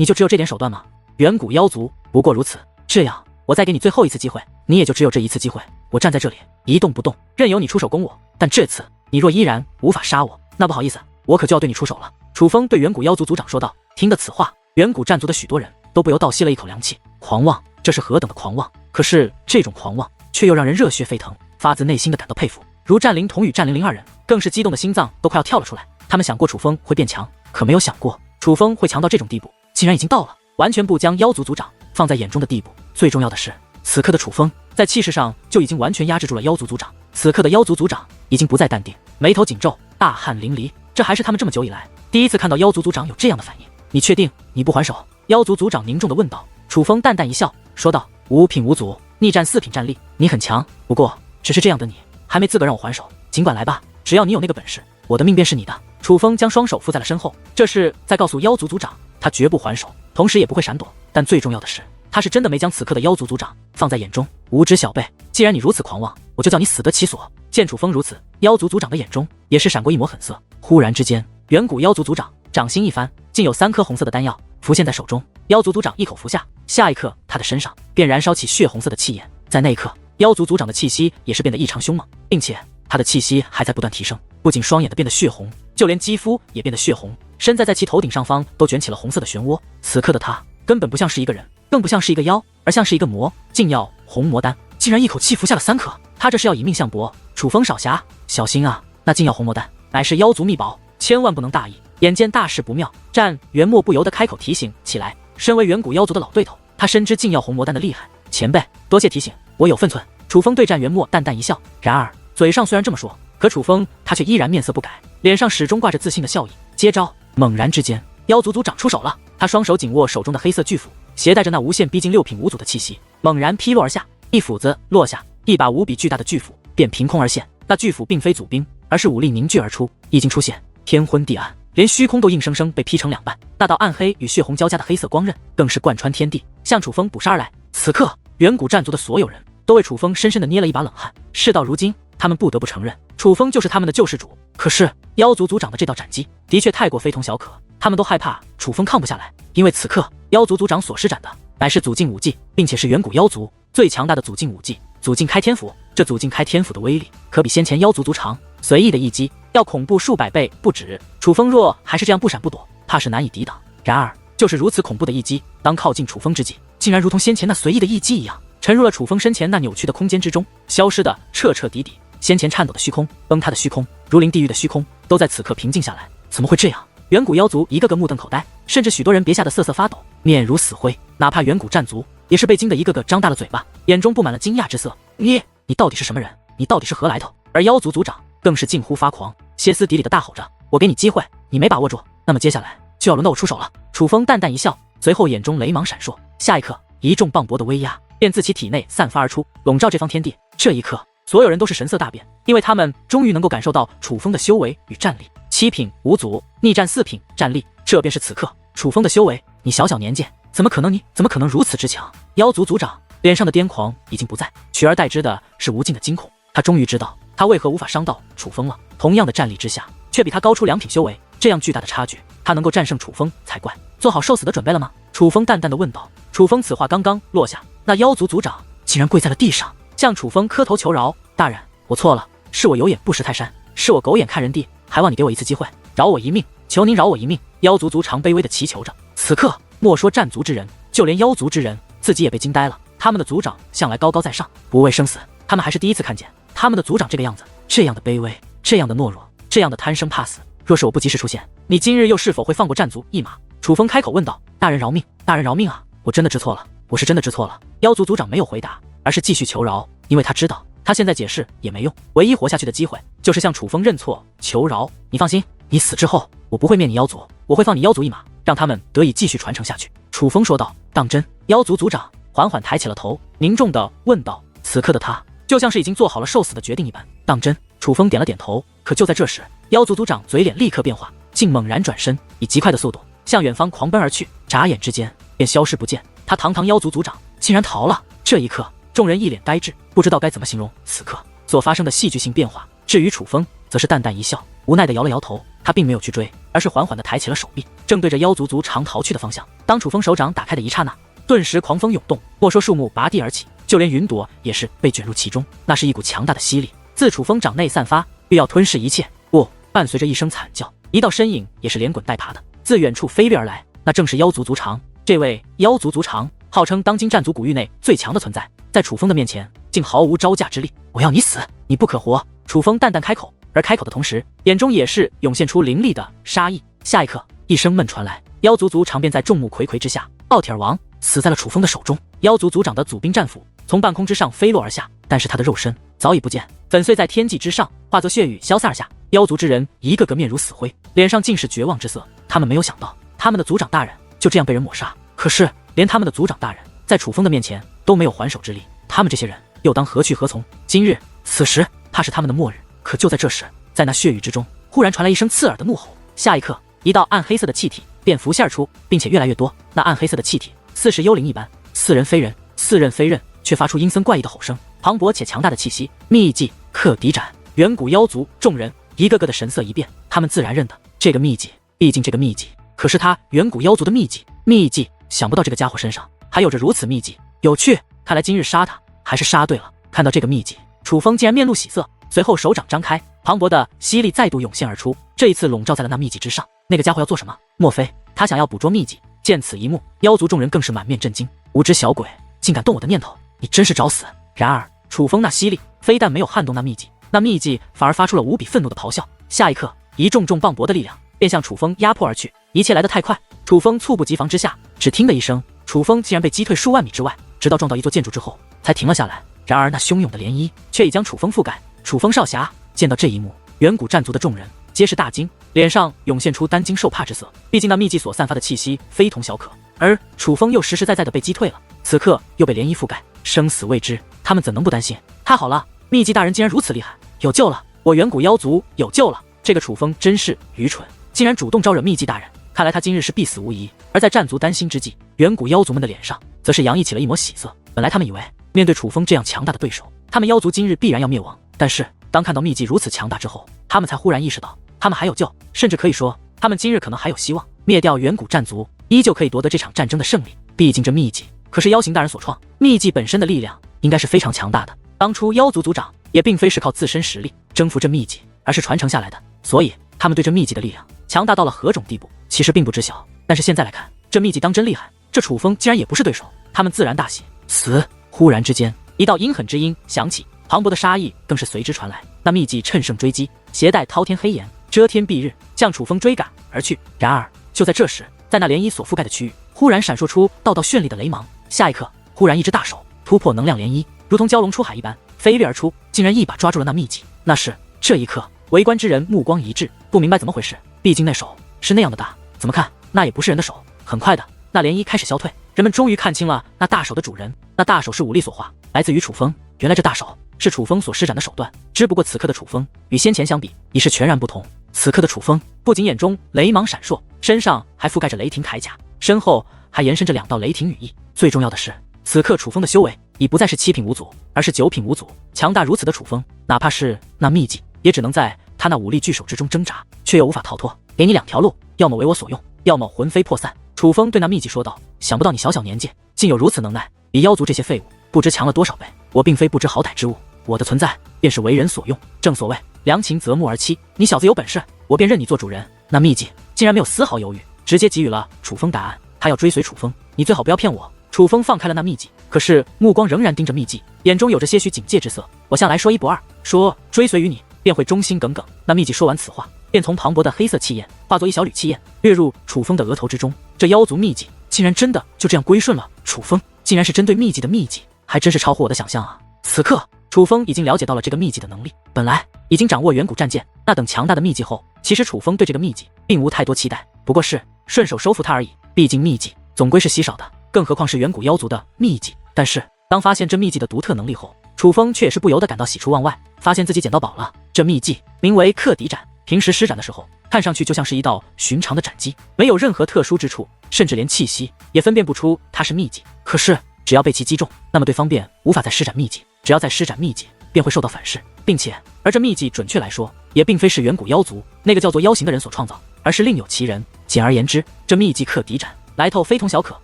你就只有这点手段吗？远古妖族不过如此。这样，我再给你最后一次机会，你也就只有这一次机会。我站在这里一动不动，任由你出手攻我。但这次你若依然无法杀我，那不好意思，我可就要对你出手了。楚风对远古妖族族长说道。听得此话，远古战族的许多人都不由倒吸了一口凉气。狂妄，这是何等的狂妄！可是这种狂妄却又让人热血沸腾，发自内心的感到佩服。如战灵童与战灵灵二人更是激动的心脏都快要跳了出来。他们想过楚风会变强，可没有想过楚风会强到这种地步，竟然已经到了完全不将妖族族长放在眼中的地步。最重要的是，此刻的楚风在气势上就已经完全压制住了妖族族长。此刻的妖族族长已经不再淡定，眉头紧皱，大汗淋漓。这还是他们这么久以来第一次看到妖族族长有这样的反应。你确定你不还手？妖族族长凝重地问道。楚风淡淡一笑，说道：5品5族，逆战4品战力，你很强，不过只是这样的你还没资格让我还手，尽管来吧，只要你有那个本事，我的命便是你的。楚风将双手附在了身后，这是在告诉妖族族长，他绝不还手，同时也不会闪躲。但最重要的是，他是真的没将此刻的妖族族长放在眼中。无知小辈，既然你如此狂妄，我就叫你死得其所。见楚风如此，妖族族长的眼中也是闪过一抹狠色。忽然之间，远古妖族族长掌心一翻，竟有3颗红色的丹药浮现在手中。妖族族长一口服下，下一刻他的身上便燃烧起血红色的气焰。在那一刻，妖族族长的气息也是变得异常凶猛，并且他的气息还在不断提升，不仅双眼的变得血红，就连肌肤也变得血红，身在其头顶上方都卷起了红色的漩涡。此刻的他根本不像是一个人，更不像是一个妖，而像是一个魔。禁药红魔丹竟然一口气服下了3颗，他这是要以命相搏。楚风少侠，小心啊！那禁药红魔丹乃是妖族秘宝，千万不能大意。眼见大事不妙，战元墨不由得开口提醒起来。身为远古妖族的老对头，他深知禁药红魔丹的厉害。前辈，多谢提醒，我有分寸。楚风对战元墨淡淡一笑。然而嘴上虽然这么说，可楚风他却依然面色不改，脸上始终挂着自信的笑意。接招！猛然之间，妖族族长出手了。他双手紧握手中的黑色巨斧，携带着那无限逼近6品5族的气息，猛然劈落而下。一斧子落下，一把无比巨大的巨斧便凭空而现。那巨斧并非祖兵，而是武力凝聚而出，一经出现，天昏地暗，连虚空都硬生生被劈成2半。那道暗黑与血红交加的黑色光刃更是贯穿天地，向楚风捕杀而来。此刻，远古战族的所有人都为楚风深深地捏了一把冷汗。事到如今，他们不得不承认，楚风就是他们的救世主。可是妖族族长的这道斩击的确太过非同小可，他们都害怕楚风抗不下来，因为此刻妖族族长所施展的乃是祖境武技，并且是远古妖族最强大的祖境武技——祖境开天斧。这祖境开天斧的威力可比先前妖族族长随意的一击要恐怖数百倍不止。楚风若还是这样不闪不躲，怕是难以抵挡。然而就是如此恐怖的一击，当靠近楚风之际，竟然如同先前那随意的一击一样，沉入了楚风身前那扭曲的空间之中，消失的彻彻底底。先前颤抖的虚空，崩塌的虚空，如临地狱的虚空，都在此刻平静下来。怎么会这样？远古妖族一个个目瞪口呆，甚至许多人别吓得瑟瑟发抖，面如死灰。哪怕远古战族也是被惊得一个个张大了嘴巴，眼中布满了惊讶之色。你到底是什么人？你到底是何来头？而妖族族长更是近乎发狂，歇斯底里的大吼着：我给你机会，你没把握住，那么接下来就要轮到我出手了。楚风淡淡一笑，随后眼中雷芒闪烁，下一刻一众磅礴的威压便自其体内散发而出，笼罩这方天地。这一刻，所有人都是神色大变，因为他们终于能够感受到楚风的修为与战力。7品5族，逆战4品战力，这便是此刻楚风的修为。你小小年纪，怎么可能如此之强？妖族族长脸上的癫狂已经不在，取而代之的是无尽的惊恐。他终于知道他为何无法伤到楚风了。同样的战力之下，却比他高出2品修为，这样巨大的差距，他能够战胜楚风才怪。做好受死的准备了吗？楚风淡淡的问道。楚风此话刚刚落下，那妖族族长竟然跪在了地上，向楚风磕头求饶：大人，我错了，是我有眼不识泰山，是我狗眼看人低，还望你给我一次机会，饶我一命，求您饶我一命。妖族族长卑微的祈求着。此刻莫说战族之人，就连妖族之人自己也被惊呆了。他们的族长向来高高在上，不畏生死，他们还是第一次看见他们的族长这个样子，这样的卑微，这样的懦弱，这样的贪生怕死。若是我不及时出现，你今日又是否会放过战族一马？楚风开口问道。大人饶命，大人饶命啊！我真的知错了，我是真的知错了。妖族族长没有回答，而是继续求饶，因为他知道他现在解释也没用，唯一活下去的机会就是向楚风认错求饶。你放心，你死之后，我不会灭你妖族，我会放你妖族一马，让他们得以继续传承下去。楚风说道。当真？妖族族长缓缓抬起了头，凝重地问道。此刻的他就像是已经做好了受死的决定一般。当真？楚风点了点头。可就在这时，妖族族长嘴脸立刻变化，竟猛然转身，以极快的速度向远方狂奔而去，眨眼之间便消失不见。他堂堂妖族族长竟然逃了。这一刻，众人一脸呆滞，不知道该怎么形容此刻所发生的戏剧性变化。至于楚风，则是淡淡一笑，无奈地摇了摇头。他并没有去追，而是缓缓地抬起了手臂，正对着妖族族长逃去的方向。当楚风手掌打开的一刹那，顿时狂风涌动，莫说树木拔地而起，就连云朵也是被卷入其中。那是一股强大的吸力自楚风掌内散发，欲要吞噬一切。不，伴随着一声惨叫，一道身影也是连滚带爬的自远处飞掠而来，那正是妖族族长。这位妖族族长号称当今战族古域内最强的存在，在楚风的面前竟毫无招架之力。我要你死，你不可活！楚风淡淡开口，而开口的同时，眼中也是涌现出凌厉的杀意。下一刻，一声闷传来，妖族族长便在众目睽睽之下奥体而亡，死在了楚风的手中。妖族族长的祖兵战斧从半空之上飞落而下，但是他的肉身早已不见，粉碎在天际之上，化作血雨消散而下。妖族之人一个个面如死灰，脸上尽是绝望之色。他们没有想到，他们的族长大人就这样被人抹杀。可是连他们的族长大人在楚风的面前都没有还手之力，他们这些人又当何去何从？今日此时怕是他们的末日。可就在这时，在那血雨之中，忽然传来一声刺耳的怒吼。下一刻，一道暗黑色的气体便浮现而出，并且越来越多。那暗黑色的气体似是幽灵一般，似人非人，似人非人，却发出阴森怪异的吼声。磅礴且强大的气息，秘技克敌斩。远古妖族众人一个个的神色一变，他们自然认得这个秘技，毕竟这个秘技可是他远古妖族的秘技。秘技，想不到这个家伙身上还有着如此秘技，有趣。看来今日杀他还是杀对了。看到这个秘技，楚风竟然面露喜色，随后手掌张开，磅礴的吸力再度涌现而出，这一次笼罩在了那秘技之上。那个家伙要做什么？莫非他想要捕捉秘技？见此一幕，妖族众人更是满面震惊。无知小鬼，竟敢动我的念头，你真是找死！然而楚风那吸力非但没有撼动那秘技，那秘技反而发出了无比愤怒的咆哮。下一刻，一重重磅礴的力量便向楚风压迫而去，一切来得太快，楚风猝不及防之下，只听的一声，楚风竟然被击退数万米之外，直到撞到一座建筑之后才停了下来。然而那汹涌的涟漪却已将楚风覆盖。楚风少侠见到这一幕，远古战族的众人皆是大惊，脸上涌现出担惊受怕之色。毕竟那秘技所散发的气息非同小可，而楚风又实实在在的被击退了，此刻又被涟漪覆盖，生死未知，他们怎能不担心？太好了，秘技大人竟然如此厉害，有救了！我远古妖族有救了！这个楚风真是愚蠢，竟然主动招惹秘技大人，看来他今日是必死无疑。而在战族担心之际，远古妖族们的脸上则是洋溢起了一抹喜色。本来他们以为面对楚风这样强大的对手，他们妖族今日必然要灭亡，但是当看到秘技如此强大之后，他们才忽然意识到他们还有救，甚至可以说他们今日可能还有希望灭掉远古战族，依旧可以夺得这场战争的胜利。毕竟这秘技可是妖形大人所创，秘技本身的力量应该是非常强大的。当初妖族族长也并非是靠自身实力征服这秘技，而是传承下来的，所以他们对这秘技的力量强大到了何种地步，其实并不知晓。但是现在来看，这秘技当真厉害，这楚风竟然也不是对手，他们自然大喜。死！忽然之间，一道阴狠之音响起，磅礴的杀意更是随之传来。那秘技趁胜追击，携带滔天黑炎，遮天蔽日，向楚风追赶而去。然而就在这时，在那涟漪所覆盖的区域，忽然闪烁出道道绚丽的雷芒。下一刻，忽然一只大手突破能量涟漪，如同蛟龙出海一般飞掠而出，竟然一把抓住了那秘技。那是这一刻，围观之人目光一致，不明白怎么回事。毕竟那手是那样的大，怎么看那也不是人的手。很快的，那涟漪开始消退，人们终于看清了那大手的主人。那大手是武力所化，来自于楚风。原来这大手是楚风所施展的手段，只不过此刻的楚风与先前相比已是全然不同。此刻的楚风不仅眼中雷芒闪烁，身上还覆盖着雷霆铠甲，身后还延伸着2道雷霆羽翼。最重要的是，此刻楚风的修为已不再是7品无祖，而是9品无祖。强大如此的楚风，哪怕是那秘技，也只能在他那武力巨手之中挣扎，却又无法逃脱。给你2条路，要么为我所用，要么魂飞魄散。楚风对那秘技说道，想不到你小小年纪竟有如此能耐，比妖族这些废物不知强了多少倍。我并非不知好歹之物，我的存在便是为人所用。正所谓良禽择木而栖，你小子有本事，我便认你做主人。那秘技竟然没有丝毫犹豫，直接给予了楚风答案。他要追随楚风，你最好不要骗我。楚风放开了那秘技，可是目光仍然盯着秘技，眼中有着些许警戒之色。我向来说一不二，说追随于你便会忠心耿耿。那秘技说完此话，便从磅礴的黑色气焰化作一小缕气焰，掠入楚风的额头之中。这妖族秘技竟然真的就这样归顺了楚风，竟然是针对秘技的秘技，还真是超乎我的想象啊！此刻楚风已经了解到了这个秘技的能力，本来已经掌握远古战剑那等强大的秘技后，其实楚风对这个秘技并无太多期待，不过是顺手收服它而已。毕竟秘技总归是稀少的，更何况是远古妖族的秘技。但是当发现这秘技的独特能力后，楚风却也是不由得感到喜出望外，发现自己捡到宝了。这秘技名为克敌斩，平时施展的时候看上去就像是一道寻常的斩击，没有任何特殊之处，甚至连气息也分辨不出它是秘技。可是只要被其击中，那么对方便无法再施展秘技，只要再施展秘技便会受到反噬，并且而这秘技准确来说也并非是远古妖族那个叫做妖形的人所创造，而是另有其人。简而言之，这秘籍克敌斩，来头非同小可，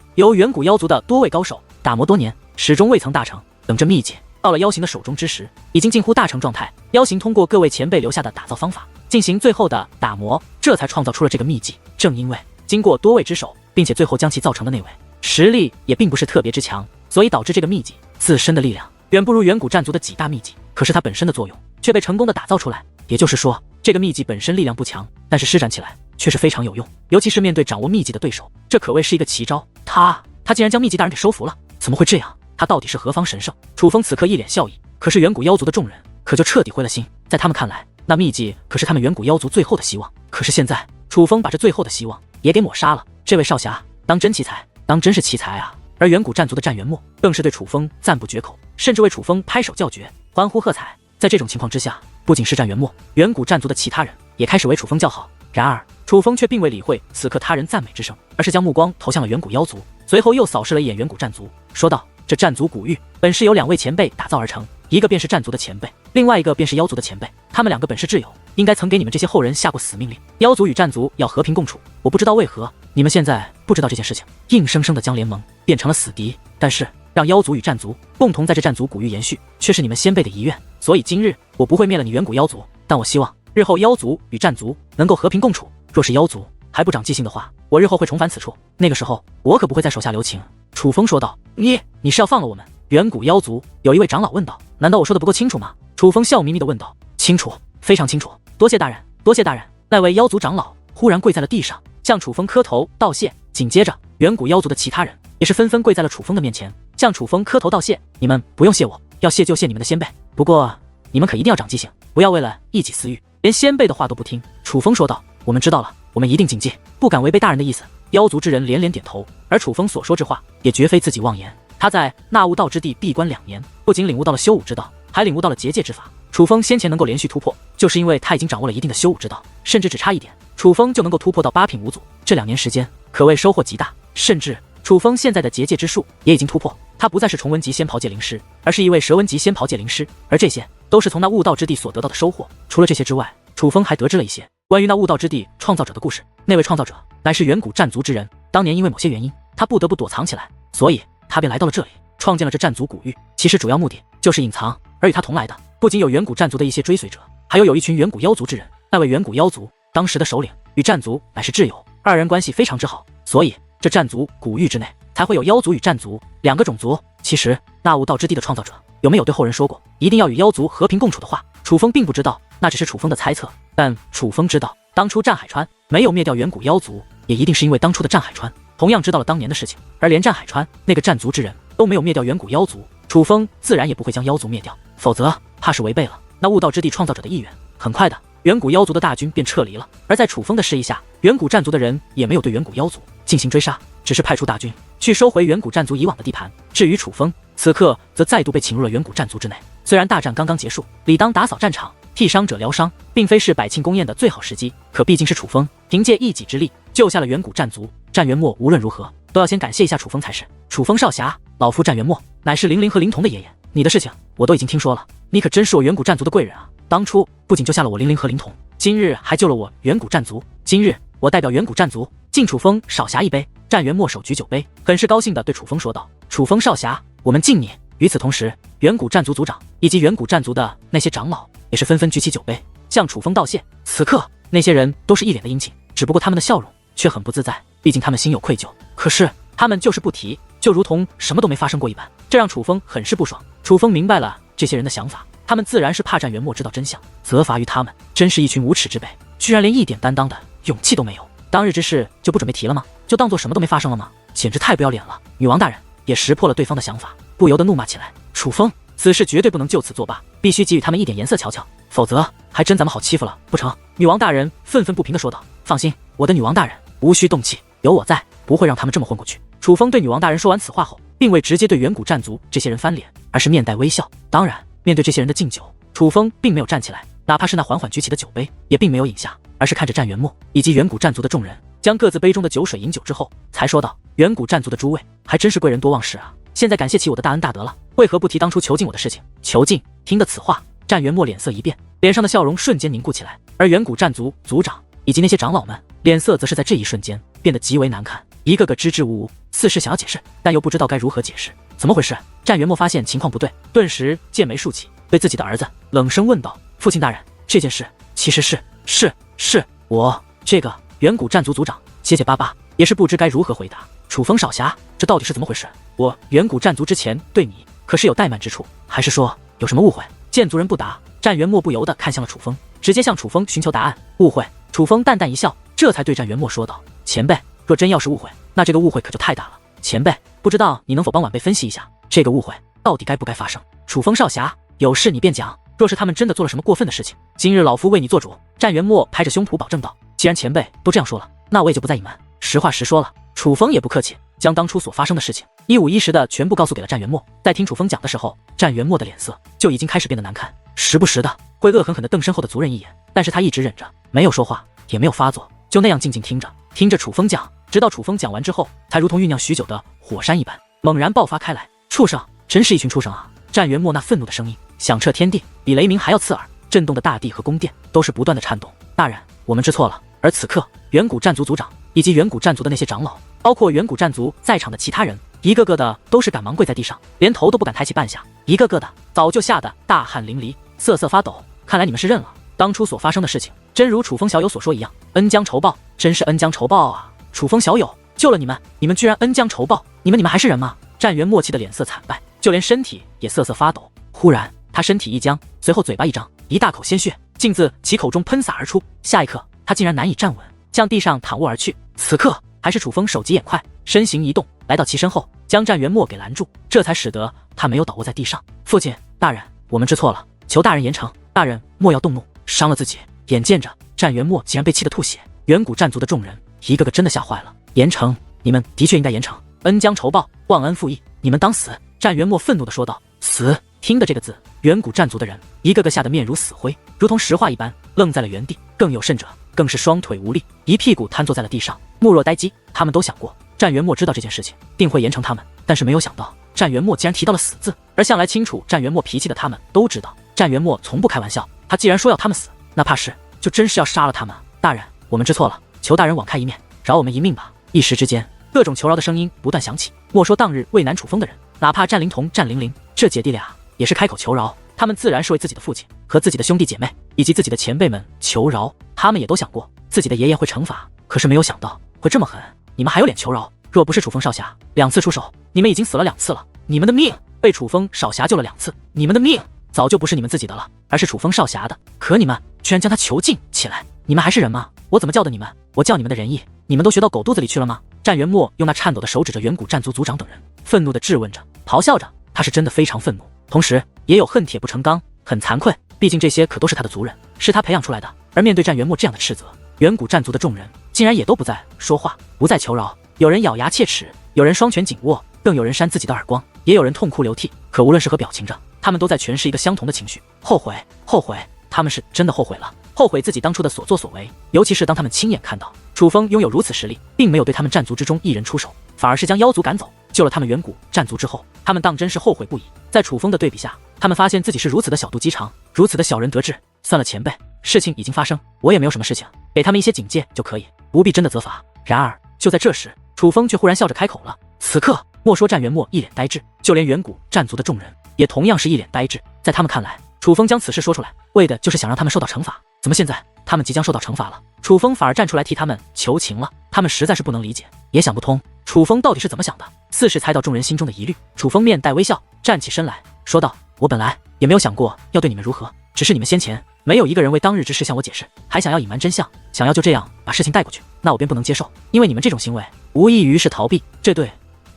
由远古妖族的多位高手打磨多年，始终未曾大成。等这秘籍到了妖形的手中之时，已经近乎大成状态。妖形通过各位前辈留下的打造方法，进行最后的打磨，这才创造出了这个秘籍。正因为经过多位之手，并且最后将其造成的那位实力也并不是特别之强，所以导致这个秘籍自身的力量远不如远古战族的几大秘籍，可是它本身的作用却被成功的打造出来。也就是说，这个秘籍本身力量不强，但是施展起来却是非常有用，尤其是面对掌握秘籍的对手，这可谓是一个奇招。他竟然将秘籍大人给收服了，怎么会这样？他到底是何方神圣？楚风此刻一脸笑意，可是远古妖族的众人可就彻底灰了心。在他们看来，那秘籍可是他们远古妖族最后的希望，可是现在楚风把这最后的希望也给抹杀了。这位少侠当真奇才，当真是奇才啊！而远古战族的战元墨更是对楚风赞不绝口，甚至为楚风拍手叫绝，欢呼喝彩。在这种情况之下，不仅是战元墨，远古战族的其他人也开始为楚风叫好。然而楚风却并未理会此刻他人赞美之声，而是将目光投向了远古妖族，随后又扫视了一眼远古战族，说道：这战族古玉本是由2位前辈打造而成，一个便是战族的前辈，另外一个便是妖族的前辈，他们2个本是挚友，应该曾给你们这些后人下过死命令，妖族与战族要和平共处。我不知道为何你们现在不知道这件事情，硬生生的将联盟变成了死敌。但是让妖族与战族共同在这战族古玉延续，却是你们先辈的遗愿，所以今日我不会灭了你远古妖族，但我希望日后妖族与战族能够和平共处。若是妖族还不长记性的话，我日后会重返此处，那个时候我可不会在手下留情。楚风说道：你是要放了我们？远古妖族有一位长老问道：难道我说的不够清楚吗？楚风笑眯眯地问道：清楚，非常清楚，多谢大人，多谢大人。那位妖族长老忽然跪在了地上，向楚风磕头道谢，紧接着远古妖族的其他人也是纷纷跪在了楚风的面前，向楚风磕头道谢。你们不用谢我，要谢就谢你们的先辈，不过你们可一定要长记性，不要为了一己私欲连先辈的话都不听。楚风说道：我们知道了，我们一定谨记，不敢违背大人的意思。妖族之人连连点头，而楚风所说之话也绝非自己妄言。他在那悟道之地闭关2年，不仅领悟到了修武之道，还领悟到了结界之法。楚风先前能够连续突破，就是因为他已经掌握了一定的修武之道，甚至只差一点，楚风就能够突破到8品5祖。这2年时间可谓收获极大，甚至楚风现在的结界之术也已经突破，他不再是崇文级仙袍界灵师，而是一位蛇纹级仙袍界灵师，而这些都是从那悟道之地所得到的收获。除了这些之外，楚风还得知了一些关于那悟道之地创造者的故事。那位创造者乃是远古战族之人，当年因为某些原因，他不得不躲藏起来，所以他便来到了这里，创建了这战族古域。其实主要目的就是隐藏，而与他同来的不仅有远古战族的一些追随者，还有一群远古妖族之人。那位远古妖族当时的首领与战族乃是挚友，2人关系非常之好，所以这战族古域之内才会有妖族与战族2个种族。其实那悟道之地的创造者有没有对后人说过一定要与妖族和平共处的话，楚风并不知道，那只是楚风的猜测。但楚风知道，当初战海川没有灭掉远古妖族，也一定是因为当初的战海川同样知道了当年的事情，而连战海川那个战族之人都没有灭掉远古妖族，楚风自然也不会将妖族灭掉，否则怕是违背了那悟道之地创造者的意愿。很快的，远古妖族的大军便撤离了，而在楚风的示意下，远古战族的人也没有对远古妖族进行追杀，只是派出大军去收回远古战族以往的地盘。至于楚风，此刻则再度被请入了远古战族之内。虽然大战刚刚结束，理当打扫战场，替伤者疗伤，并非是摆庆功宴的最好时机，可毕竟是楚风凭借一己之力救下了远古战族。战元墨无论如何都要先感谢一下楚风才是。楚风少侠，老夫战元墨乃是玲玲和灵童的爷爷，你的事情我都已经听说了，你可真是我远古战族的贵人啊！当初不仅救下了我玲玲和灵童，今日还救了我远古战族，今日我代表远古战族敬楚风少侠一杯。战元墨手举酒杯，很是高兴地对楚风说道：楚风少侠，我们敬你。与此同时，远古战族族长以及远古战族的那些长老也是纷纷举起酒杯向楚风道谢。此刻那些人都是一脸的殷勤，只不过他们的笑容却很不自在，毕竟他们心有愧疚，可是他们就是不提，就如同什么都没发生过一般，这让楚风很是不爽。楚风明白了这些人的想法，他们自然是怕战元墨知道真相，责罚于他们，真是一群无耻之辈，居然连一点担当的勇气都没有。当日之事就不准备提了吗？就当做什么都没发生了吗？简直太不要脸了！女王大人也识破了对方的想法，不由得怒骂起来。楚风，此事绝对不能就此作罢，必须给予他们一点颜色瞧瞧，否则还真咱们好欺负了，不成？女王大人愤愤不平地说道。放心，我的女王大人无需动气，有我在，不会让他们这么混过去。楚风对女王大人说完此话后，并未直接对远古战族这些人翻脸，而是面带微笑。当然，面对这些人的敬酒，楚风并没有站起来，哪怕是那缓缓举起的酒杯也并没有饮下，而是看着战元墨以及远古战族的众人，将各自杯中的酒水饮酒之后，才说道：远古战族的诸位，还真是贵人多忘事啊！现在感谢起我的大恩大德了，为何不提当初囚禁我的事情？囚禁！听得此话，战元墨脸色一变，脸上的笑容瞬间凝固起来，而远古战族族长以及那些长老们脸色则是在这一瞬间变得极为难看，一个个支支吾吾，似是想要解释，但又不知道该如何解释。怎么回事？战元墨发现情况不对，顿时剑眉竖起，对自己的儿子冷声问道：“父亲大人，这件事其实是我这个远古战族族长结结巴巴，也是不知该如何回答。楚风少侠，这到底是怎么回事？我远古战族之前对你可是有怠慢之处，还是说有什么误会？”见族人不答，战元墨不由得看向了楚风，直接向楚风寻求答案。误会？楚风淡淡一笑，这才对战元墨说道：“前辈，若真要是误会，那这个误会可就太大了。前辈，不知道你能否帮晚辈分析一下，这个误会到底该不该发生？”楚风少侠，有事你便讲，若是他们真的做了什么过分的事情，今日老夫为你做主。战元墨拍着胸脯保证道：“既然前辈都这样说了，那我也就不再隐瞒，实话实说了。”楚风也不客气，将当初所发生的事情一五一十的全部告诉给了战元墨。在听楚风讲的时候，战元墨的脸色就已经开始变得难看，时不时的会恶狠狠地瞪身后的族人一眼，但是他一直忍着，没有说话，也没有发作，就那样静静听着楚风讲，直到楚风讲完之后，才如同酝酿许久的火山一般猛然爆发开来。畜生，真是一群畜生啊！战元墨那愤怒的声音响彻天地，比雷鸣还要刺耳，震动的大地和宫殿都是不断的颤动。大人，我们知错了。而此刻，远古战族族长以及远古战族的那些长老，包括远古战族在场的其他人，一个个的都是赶忙跪在地上，连头都不敢抬起半下，一个个的早就吓得大汗淋漓，瑟瑟发抖。看来你们是认了当初所发生的事情，真如楚风小友所说一样，恩将仇报，真是恩将仇报啊！楚风小友救了你们，你们居然恩将仇报，你们还是人吗？战元默契的脸色惨败，就连身体也瑟瑟发抖。忽然他身体一僵，随后嘴巴一张，一大口鲜血竟自其口中喷洒而出，下一刻他竟然难以站稳，向地上躺卧而去。此刻还是楚风手疾眼快，身形一动，来到其身后，将战元默给拦住，这才使得他没有倒卧在地上。父亲大人，我们知错了，求大人严惩，大人莫要动怒，伤了自己。眼见着战元默竟然被气得吐血，远古战族的众人一个个真的吓坏了。严惩？你们的确应该严惩，恩将仇报，忘恩负义，你们当死！战元默愤怒地说道。死！听的这个字，远古战族的人一个个吓得面如死灰，如同石化一般愣在了原地，更有甚者更是双腿无力，一屁股瘫坐在了地上，目若呆鸡。他们都想过战元默知道这件事情定会严惩他们，但是没有想到战元默竟然提到了死字，而向来清楚战元默脾气的他们都知道战元默从不开玩笑，他既然说要他们死，那怕是就真是要杀了他们。大人，我们知错了，求大人网开一面，饶我们一命吧。一时之间，各种求饶的声音不断响起。莫说当日为难楚风的人，哪怕战灵童、战玲玲这姐弟俩也是开口求饶，他们自然是为自己的父亲和自己的兄弟姐妹以及自己的前辈们求饶。他们也都想过自己的爷爷会惩罚，可是没有想到会这么狠。你们还有脸求饶？若不是楚风少侠2次出手，你们已经死了2次了。你们的命被楚风少侠救了2次，你们的命早就不是你们自己的了，而是楚风少侠的。可你们居然将他囚禁起来，你们还是人吗？我怎么叫的你们？我叫你们的仁义，你们都学到狗肚子里去了吗？战元默用那颤抖的手指着远古战族族长等人，愤怒地质问着，咆哮着。他是真的非常愤怒，同时也有恨铁不成钢，很惭愧，毕竟这些可都是他的族人，是他培养出来的。而面对战元默这样的斥责，远古战族的众人竟然也都不再说话，不再求饶。有人咬牙切齿，有人双拳紧握，更有人扇自己的耳光，也有人痛哭流涕。可无论是何表情着，他们都在诠释一个相同的情绪：后悔，后悔。他们是真的后悔了，后悔自己当初的所作所为。尤其是当他们亲眼看到楚风拥有如此实力，并没有对他们战族之中一人出手，反而是将妖族赶走，救了他们远古战族之后，他们当真是后悔不已。在楚风的对比下，他们发现自己是如此的小肚鸡肠，如此的小人得志。算了前辈，事情已经发生，我也没有什么事情，给他们一些警戒就可以，不必真的责罚。然而就在这时，楚风却忽然笑着开口了。此刻莫说战元默一脸呆滞，就连远古战族的众人也同样是一脸呆滞。在他们看来，楚风将此事说出来，为的就是想让他们受到惩罚。怎么现在他们即将受到惩罚了，楚风反而站出来替他们求情了？他们实在是不能理解，也想不通楚风到底是怎么想的。似是猜到众人心中的疑虑，楚风面带微笑站起身来说道：我本来也没有想过要对你们如何，只是你们先前没有一个人为当日之事向我解释，还想要隐瞒真相，想要就这样把事情带过去，那我便不能接受。因为你们这种行为无异于是逃避，这对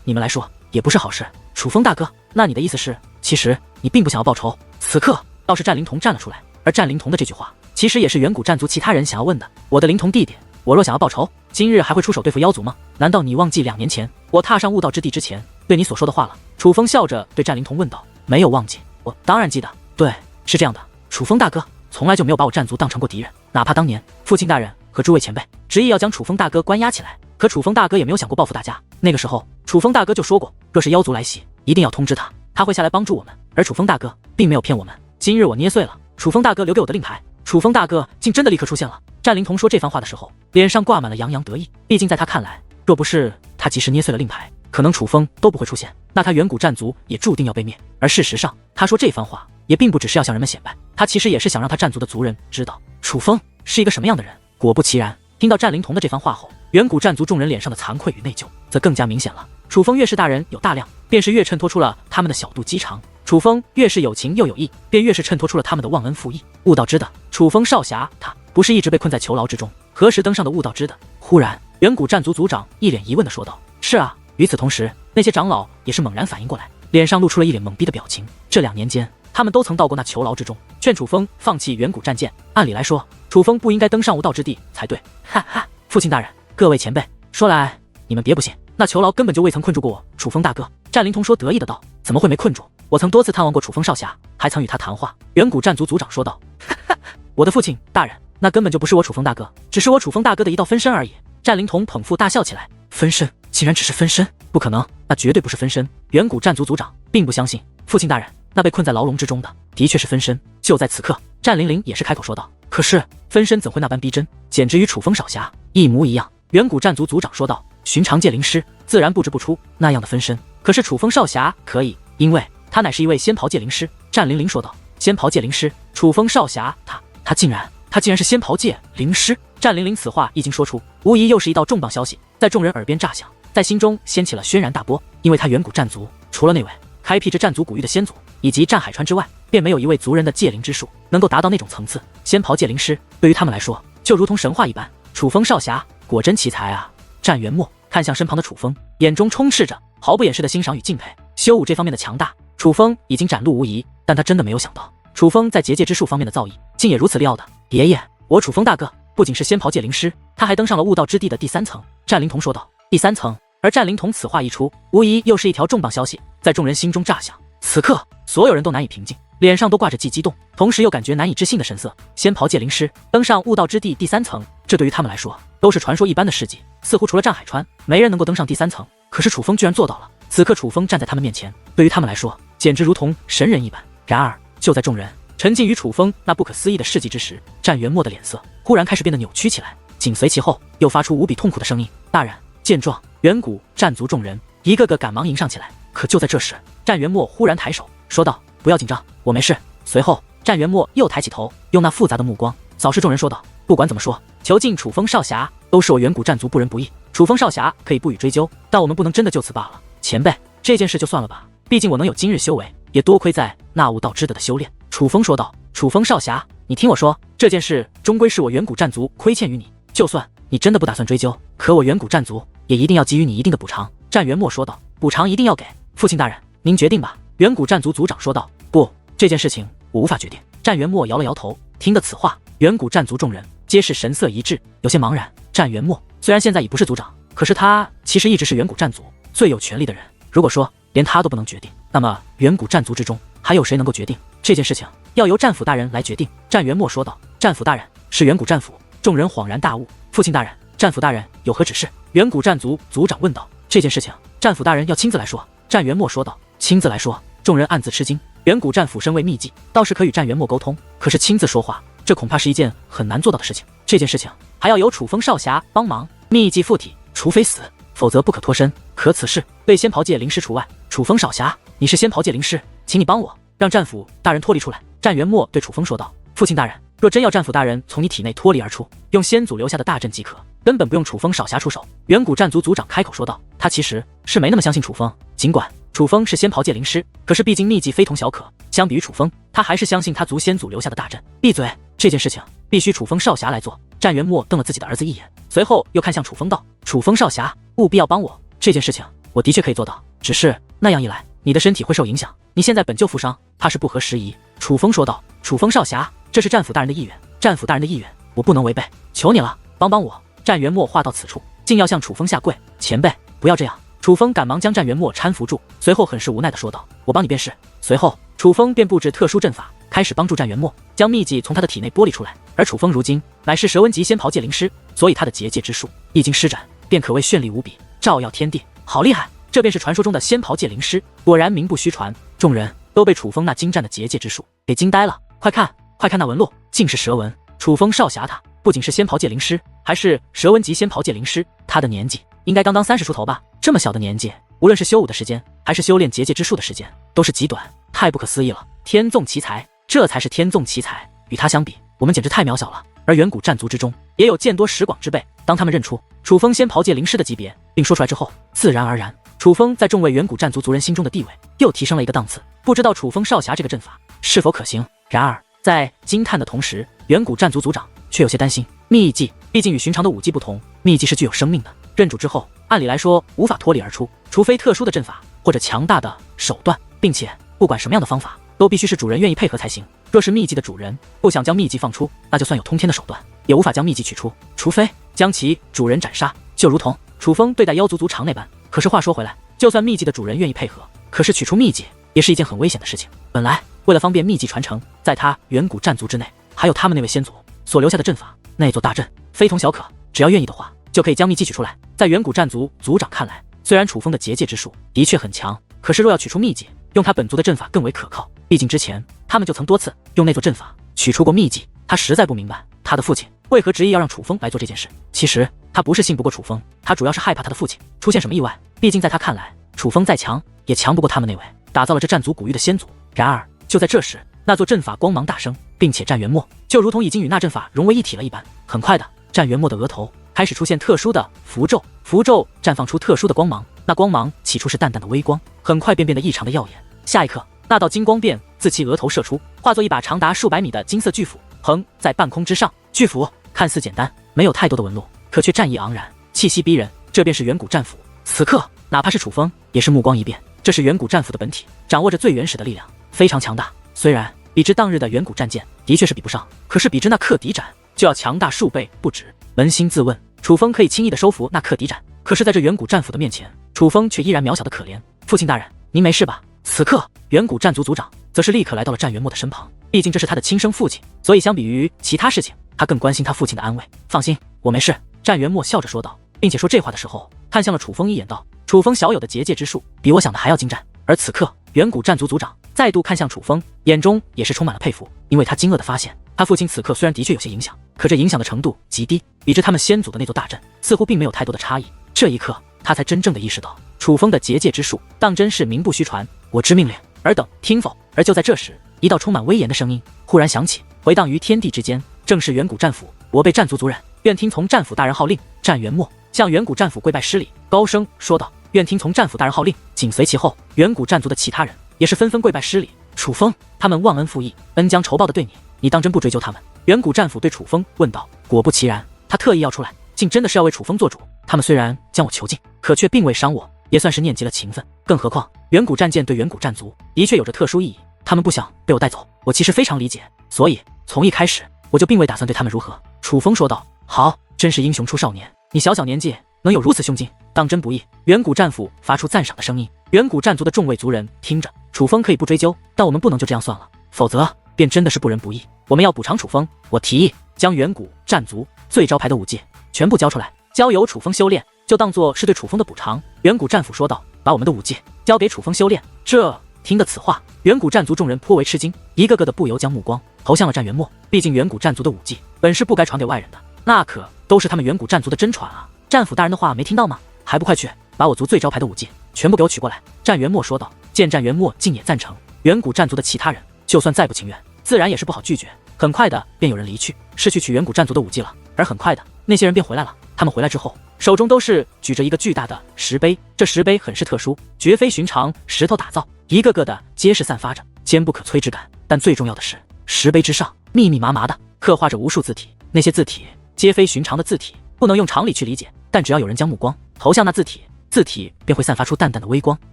你们来说也不是好事。楚风大哥，那你的意思是，其实你并不想要报仇？此刻倒是战灵童站了出来，而战灵童的这句话其实也是远古战族其他人想要问的。我的灵童弟弟，我若想要报仇，今日还会出手对付妖族吗？难道你忘记2年前我踏上悟道之地之前对你所说的话了？楚风笑着对战灵童问道。没有忘记，我当然记得。对，是这样的，楚风大哥从来就没有把我战族当成过敌人，哪怕当年父亲大人和诸位前辈执意要将楚风大哥关押起来，可楚风大哥也没有想过报复大家。那个时候楚风大哥就说过，若是妖族来袭，一定要通知他，他会下来帮助我们。而楚风大哥并没有骗我们。今日我捏碎了楚风大哥留给我的令牌。楚风大哥竟真的立刻出现了。战灵童说这番话的时候，脸上挂满了洋洋得意。毕竟在他看来，若不是他及时捏碎了令牌，可能楚风都不会出现，那他远古战族也注定要被灭。而事实上，他说这番话也并不只是要向人们显摆，他其实也是想让他战族的族人知道楚风是一个什么样的人。果不其然，听到战灵童的这番话后，远古战族众人脸上的惭愧与内疚则更加明显了。楚风越是大人有大量，便是越衬托出了他们的小肚鸡肠；楚风越是有情又有义，便越是衬托出了他们的忘恩负义。悟道之的楚风少侠，他不是一直被困在囚牢之中，何时登上的悟道之的？忽然，远古战族族长一脸疑问地说道：“是啊。”与此同时，那些长老也是猛然反应过来，脸上露出了一脸懵逼的表情。这2年间，他们都曾到过那囚牢之中，劝楚风放弃远古战舰。按理来说，楚风不应该登上悟道之地才对。哈哈，父亲大人，各位前辈，说来你们别不信，那囚牢根本就未曾困住过我。楚风大哥，战灵童说得意的道：“怎么会没困住？我曾多次探望过楚风少侠，还曾与他谈话。”远古战族族长说道：“哈哈，我的父亲大人，那根本就不是我楚风大哥，只是我楚风大哥的一道分身而已。”战灵童捧腹大笑起来：“分身？竟然只是分身？不可能，那绝对不是分身。”远古战族族长并不相信。父亲大人，那被困在牢笼之中的的确是分身。就在此刻，战灵灵也是开口说道：“可是分身怎会那般逼真，简直与楚风少侠一模一样。”远古战族族长说道：“寻常界灵师自然布置不出那样的分身，可是楚风少侠可以，因为他乃是一位仙袍界灵师。”战灵灵说道：“仙袍界灵师？楚风少侠他竟然是仙袍界灵师！”战灵灵此话一经说出，无疑又是一道重磅消息，在众人耳边炸响，在心中掀起了轩然大波。因为他远古战族除了那位开辟着战族古域的先祖以及战海川之外，便没有一位族人的界灵之术能够达到那种层次。仙袍界灵师对于他们来说就如同神话一般。楚风少侠果真奇才啊！战元墨看向身旁的楚风，眼中充斥着毫不掩饰的欣赏与敬佩。修武这方面的强大，楚风已经展露无遗，但他真的没有想到，楚风在结界之术方面的造诣竟也如此厉的。爷爷，我楚风大哥不仅是仙袍界灵师，他还登上了悟道之地的第3层。战灵童说道：“第3层。”而战灵童此话一出，无疑又是一条重磅消息，在众人心中炸响。此刻，所有人都难以平静，脸上都挂着既激动，同时又感觉难以置信的神色。仙袍界灵师登上悟道之地第3层，这对于他们来说都是传说一般的事迹，似乎除了战海川，没人能够登上第3层。可是楚风居然做到了。此刻楚风站在他们面前，对于他们来说，简直如同神人一般。然而，就在众人沉浸于楚风那不可思议的事迹之时，战元墨的脸色忽然开始变得扭曲起来，紧随其后又发出无比痛苦的声音：“大人！”见状，远古战族众人一个个赶忙迎上起来。可就在这时，战元墨忽然抬手说道：“不要紧张，我没事。”随后，战元墨又抬起头，用那复杂的目光扫视众人，说道：“不管怎么说，囚禁楚风少侠都是我远古战族不仁不义。楚风少侠可以不予追究，但我们不能真的就此罢了。前辈，这件事就算了吧，毕竟我能有今日修为，也多亏在那悟道之的修炼。”楚风说道：“楚风少侠，你听我说，这件事终归是我远古战族亏欠于你，就算你真的不打算追究，可我远古战族也一定要给予你一定的补偿。”战元墨说道：“补偿一定要给，父亲大人，您决定吧。”远古战族族长说道：“不，这件事情我无法决定。”战元墨摇了摇头。听得此话，远古战族众人皆是神色一致，有些茫然。战元墨虽然现在已不是族长，可是他其实一直是远古战族最有权力的人。如果说连他都不能决定，那么远古战族之中还有谁能够决定这件事情？要由战府大人来决定。”战元墨说道：“战府大人是远古战府。”众人恍然大悟。父亲大人，战府大人有何指示？远古战族族长问道。这件事情，战府大人要亲自来说。战元墨说道。亲自来说。众人暗自吃惊。远古战府身为秘籍，倒是可与战元墨沟通，可是亲自说话，这恐怕是一件很难做到的事情。这件事情还要由楚风少侠帮忙。秘籍附体，除非死，否则不可脱身。可此事对仙袍界灵师除外。楚风少侠，你是仙袍界灵师，请你帮我让战府大人脱离出来。战元墨对楚风说道。父亲大人，若真要战府大人从你体内脱离而出，用先祖留下的大阵即可，根本不用楚风少侠出手。远古战族族长开口说道。他其实是没那么相信楚风，尽管楚风是仙袍界灵师，可是毕竟秘籍非同小可，相比于楚风，他还是相信他族先祖留下的大阵。闭嘴，这件事情必须楚风少侠来做。战元墨瞪了自己的儿子一眼，随后又看向楚风道：“楚风少侠，务必要帮我，这件事情我的确可以做到，只是那样一来，你的身体会受影响，你现在本就负伤，怕是不合时宜。”楚风说道。楚风少侠，这是战府大人的意愿，战府大人的意愿我不能违背，求你了，帮帮我。战元墨话到此处，竟要向楚风下跪。前辈，不要这样。楚风赶忙将战元墨搀扶住，随后很是无奈地说道：“我帮你便是。”随后，楚风便布置特殊阵法，开始帮助战元墨将秘籍从他的体内剥离出来。而楚风如今乃是蛇纹级仙袍界灵师，所以他的结界之术一经施展，便可谓绚丽无比，照耀天地，好厉害！这便是传说中的仙袍界灵师，果然名不虚传。众人都被楚风那精湛的结界之术给惊呆了。快看，快看那纹路，竟是蛇纹。楚风少侠他不仅是仙袍界灵师，还是蛇纹级仙袍界灵师。他的年纪应该刚刚30出头吧？这么小的年纪，无论是修武的时间，还是修炼结界之术的时间，都是极短，太不可思议了。天纵奇才，这才是天纵奇才。与他相比，我们简直太渺小了。而远古战族之中，也有见多识广之辈。当他们认出楚风仙袍界灵师的级别，并说出来之后，自然而然，楚风在众位远古战族族人心中的地位又提升了一个档次。不知道楚风少侠这个阵法是否可行？然而，在惊叹的同时，远古战族族长却有些担心。秘技毕竟与寻常的武技不同，秘技是具有生命的。认主之后，按理来说无法脱离而出，除非特殊的阵法或者强大的手段，并且不管什么样的方法，都必须是主人愿意配合才行。若是秘技的主人不想将秘技放出，那就算有通天的手段，也无法将秘技取出，除非将其主人斩杀。就如同楚风对待妖族族长那般。可是话说回来，就算秘技的主人愿意配合，可是取出秘技也是一件很危险的事情。本来为了方便秘技传承，在他远古战族之内，还有他们那位先祖所留下的阵法，那座大阵非同小可。只要愿意的话，就可以将秘技取出来。在远古战族族长看来，虽然楚风的结界之术的确很强，可是若要取出秘技，用他本族的阵法更为可靠。毕竟之前他们就曾多次用那座阵法取出过秘技。他实在不明白他的父亲为何执意要让楚风来做这件事。其实他不是信不过楚风，他主要是害怕他的父亲出现什么意外。毕竟在他看来，楚风再强也强不过他们那位打造了这战族古玉的先祖。然而就在这时，那座阵法光芒大生，并且战元墨就如同已经与那阵法融为一体了一般。很快的，战元墨的额头开始出现特殊的符咒，符咒绽放出特殊的光芒。那光芒起初是淡淡的微光，很快便变得异常的耀眼。下一刻，那道金光便自其额头射出，化作一把长达数百米的金色巨斧，横在半空之上。巨斧看似简单，没有太多的纹路，可却战意昂然，气息逼人。这便是远古战斧。此刻，哪怕是楚风也是目光一变，这是远古战斧的本体，掌握着最原始的力量，非常强大。虽然比之当日的远古战剑的确是比不上，可是比之那克敌斩就要强大数倍不止。扪心自问，楚风可以轻易的收服那克敌斩，可是在这远古战斧的面前，楚风却依然渺小的可怜。父亲大人，您没事吧？此刻，远古战族族长则是立刻来到了战元墨的身旁，毕竟这是他的亲生父亲，所以相比于其他事情，他更关心他父亲的安危。放心，我没事。战元墨笑着说道，并且说这话的时候，看向了楚风一眼道：“楚风小有的结界之术，比我想的还要精湛。”而此刻，远古战族族长再度看向楚风，眼中也是充满了佩服，因为他惊愕地发现，他父亲此刻虽然的确有些影响，可这影响的程度极低，比之他们先祖的那座大阵，似乎并没有太多的差异。这一刻，他才真正的意识到，楚风的结界之术当真是名不虚传。我知命令，尔等听否？而就在这时，一道充满威严的声音忽然响起，回荡于天地之间，正是远古战斧。我辈战族族人，愿听从战斧大人号令。战元墨向远古战斧跪拜施礼，高声说道：“愿听从战斧大人号令。”紧随其后，远古战族的其他人也是纷纷跪拜施礼。楚风，他们忘恩负义，恩将仇报的对你，你当真不追究他们？远古战斧对楚风问道。果不其然，他特意要出来，竟真的是要为楚风做主。他们虽然将我囚禁，可却并未伤我，也算是念及了情分。更何况，远古战剑对远古战族的确有着特殊意义，他们不想被我带走，我其实非常理解，所以从一开始我就并未打算对他们如何。楚风说道。好，真是英雄出少年，你小小年纪能有如此胸襟，当真不易。远古战斧发出赞赏的声音。远古战族的众位族人听着，楚风可以不追究，但我们不能就这样算了，否则便真的是不仁不义。我们要补偿楚风，我提议将远古战族最招牌的武技全部交出来，交由楚风修炼，就当作是对楚风的补偿。远古战斧说道，把我们的武技交给楚风修炼。这听得此话，远古战族众人颇为吃惊，一个个的不由将目光投向了战元墨。毕竟远古战族的武技本是不该传给外人的，那可都是他们远古战族的真传啊！战斧大人的话没听到吗？还不快去把我族最招牌的武技全部给我取过来！战元墨说道。见战元墨竟也赞成，远古战族的其他人就算再不情愿，自然也是不好拒绝。很快的便有人离去，是去取远古战族的武技了。而很快的，那些人便回来了。他们回来之后，手中都是举着一个巨大的石碑，这石碑很是特殊，绝非寻常石头打造，一个个的皆是散发着坚不可摧之感。但最重要的是，石碑之上密密麻麻的刻画着无数字体，那些字体皆非寻常的字体，不能用常理去理解，但只要有人将目光投向那字体，字体便会散发出淡淡的微光。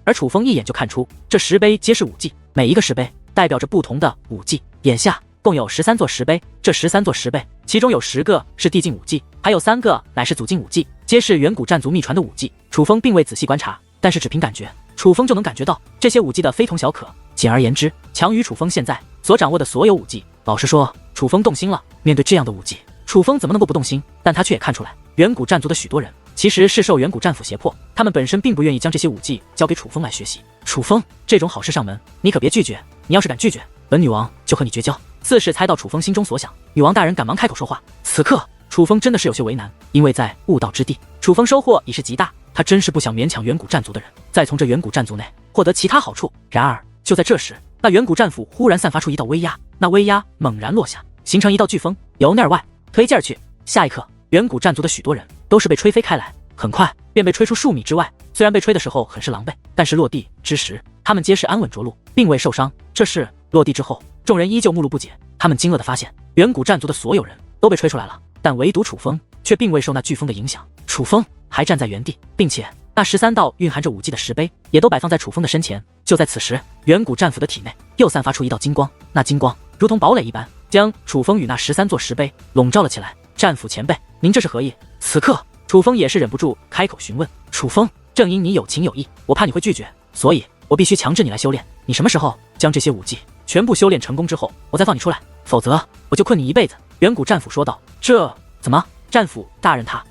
而楚风一眼就看出，这石碑皆是武技，每一个石碑代表着不同的武技。眼下共有13座石碑，这13座石碑其中有10个是地境武技，还有3个乃是祖境武技，皆是远古战族秘传的武技。楚风并未仔细观察，但是只凭感觉，楚风就能感觉到这些武技的非同小可。简而言之，强于楚风现在所掌握的所有武技。老实说，楚风动心了。面对这样的武技，楚风怎么能够不动心？但他却也看出来，远古战族的许多人其实是受远古战斧胁迫，他们本身并不愿意将这些武技交给楚风来学习。楚风，这种好事上门，你可别拒绝，你要是敢拒绝，本女王就和你绝交。似是猜到楚风心中所想，女王大人赶忙开口说话。此刻楚风真的是有些为难，因为在悟道之地，楚风收获已是极大，他真是不想勉强远古战族的人再从这远古战族内获得其他好处。然而就在这时，那远古战斧忽然散发出一道威压，那威压猛然落下，形成一道飓风，由内而外推进而去。下一刻，远古战族的许多人都是被吹飞开来，很快便被吹出数米之外。虽然被吹的时候很是狼狈，但是落地之时，他们皆是安稳着陆，并未受伤。这事落地之后，众人依旧目露不解，他们惊愕地发现，远古战族的所有人都被吹出来了，但唯独楚风却并未受那飓风的影响。楚风还站在原地，并且那13道蕴含着武技的石碑也都摆放在楚风的身前。就在此时，远古战斧的体内又散发出一道金光，那金光如同堡垒一般，将楚风与那13座石碑笼罩了起来。战斧前辈，您这是何意？此刻楚风也是忍不住开口询问。楚风，正因你有情有义，我怕你会拒绝，所以我必须强制你来修炼。你什么时候将这些武技全部修炼成功之后，我再放你出来，否则我就困你一辈子。远古战斧说道。这怎么？战斧大人他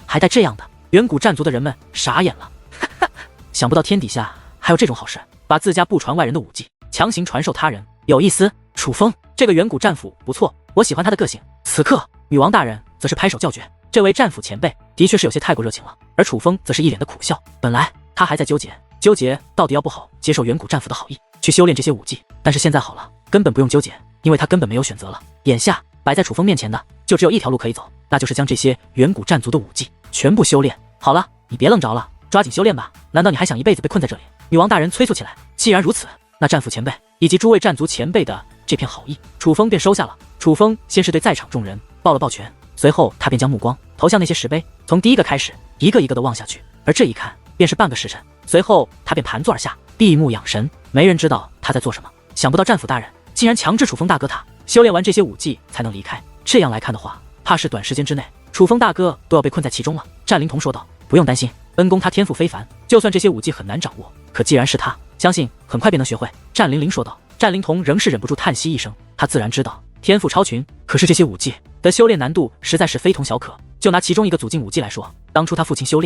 还带这样的？远古战族的人们傻眼了，想不到天底下还有这种好事，把自家不传外人的武技强行传授他人，有意思。楚风这个远古战斧不错，我喜欢他的个性。此刻女王大人则是拍手叫绝，这位战斧前辈的确是有些太过热情了。而楚风则是一脸的苦笑，本来他还在纠结到底要不好接受远古战斧的好意去修炼这些武技，但是现在好了，根本不用纠结，因为他根本没有选择了。眼下摆在楚风面前的就只有一条路可以走，那就是将这些远古战族的武技全部修炼。好了，你别愣着了，抓紧修炼吧，难道你还想一辈子被困在这里？女王大人催促起来。既然如此，那战斧前辈以及诸位战族前辈的这片好意，楚风便收下了。楚风先是对在场众人抱了抱拳，随后他便将目光投向那些石碑，从第一个开始，一个一个的望下去，而这一看便是半个时辰。随后他便盘坐而下，闭目养神，没人知道他在做什么。想不到战斧大人竟然强制楚风大哥他修炼完这些武技才能离开，这样来看的话，怕是短时间之内楚风大哥都要被困在其中了。战灵童说道。不用担心，恩公他天赋非凡，就算这些武技很难掌握，可既然是他，相信很快便能学会。战灵灵说道。战灵童仍是忍不住叹息一声，他自然知道天赋超群，可是这些武技的修炼难度实在是非同小可。就拿其中一个祖境武技来说，当初他父亲修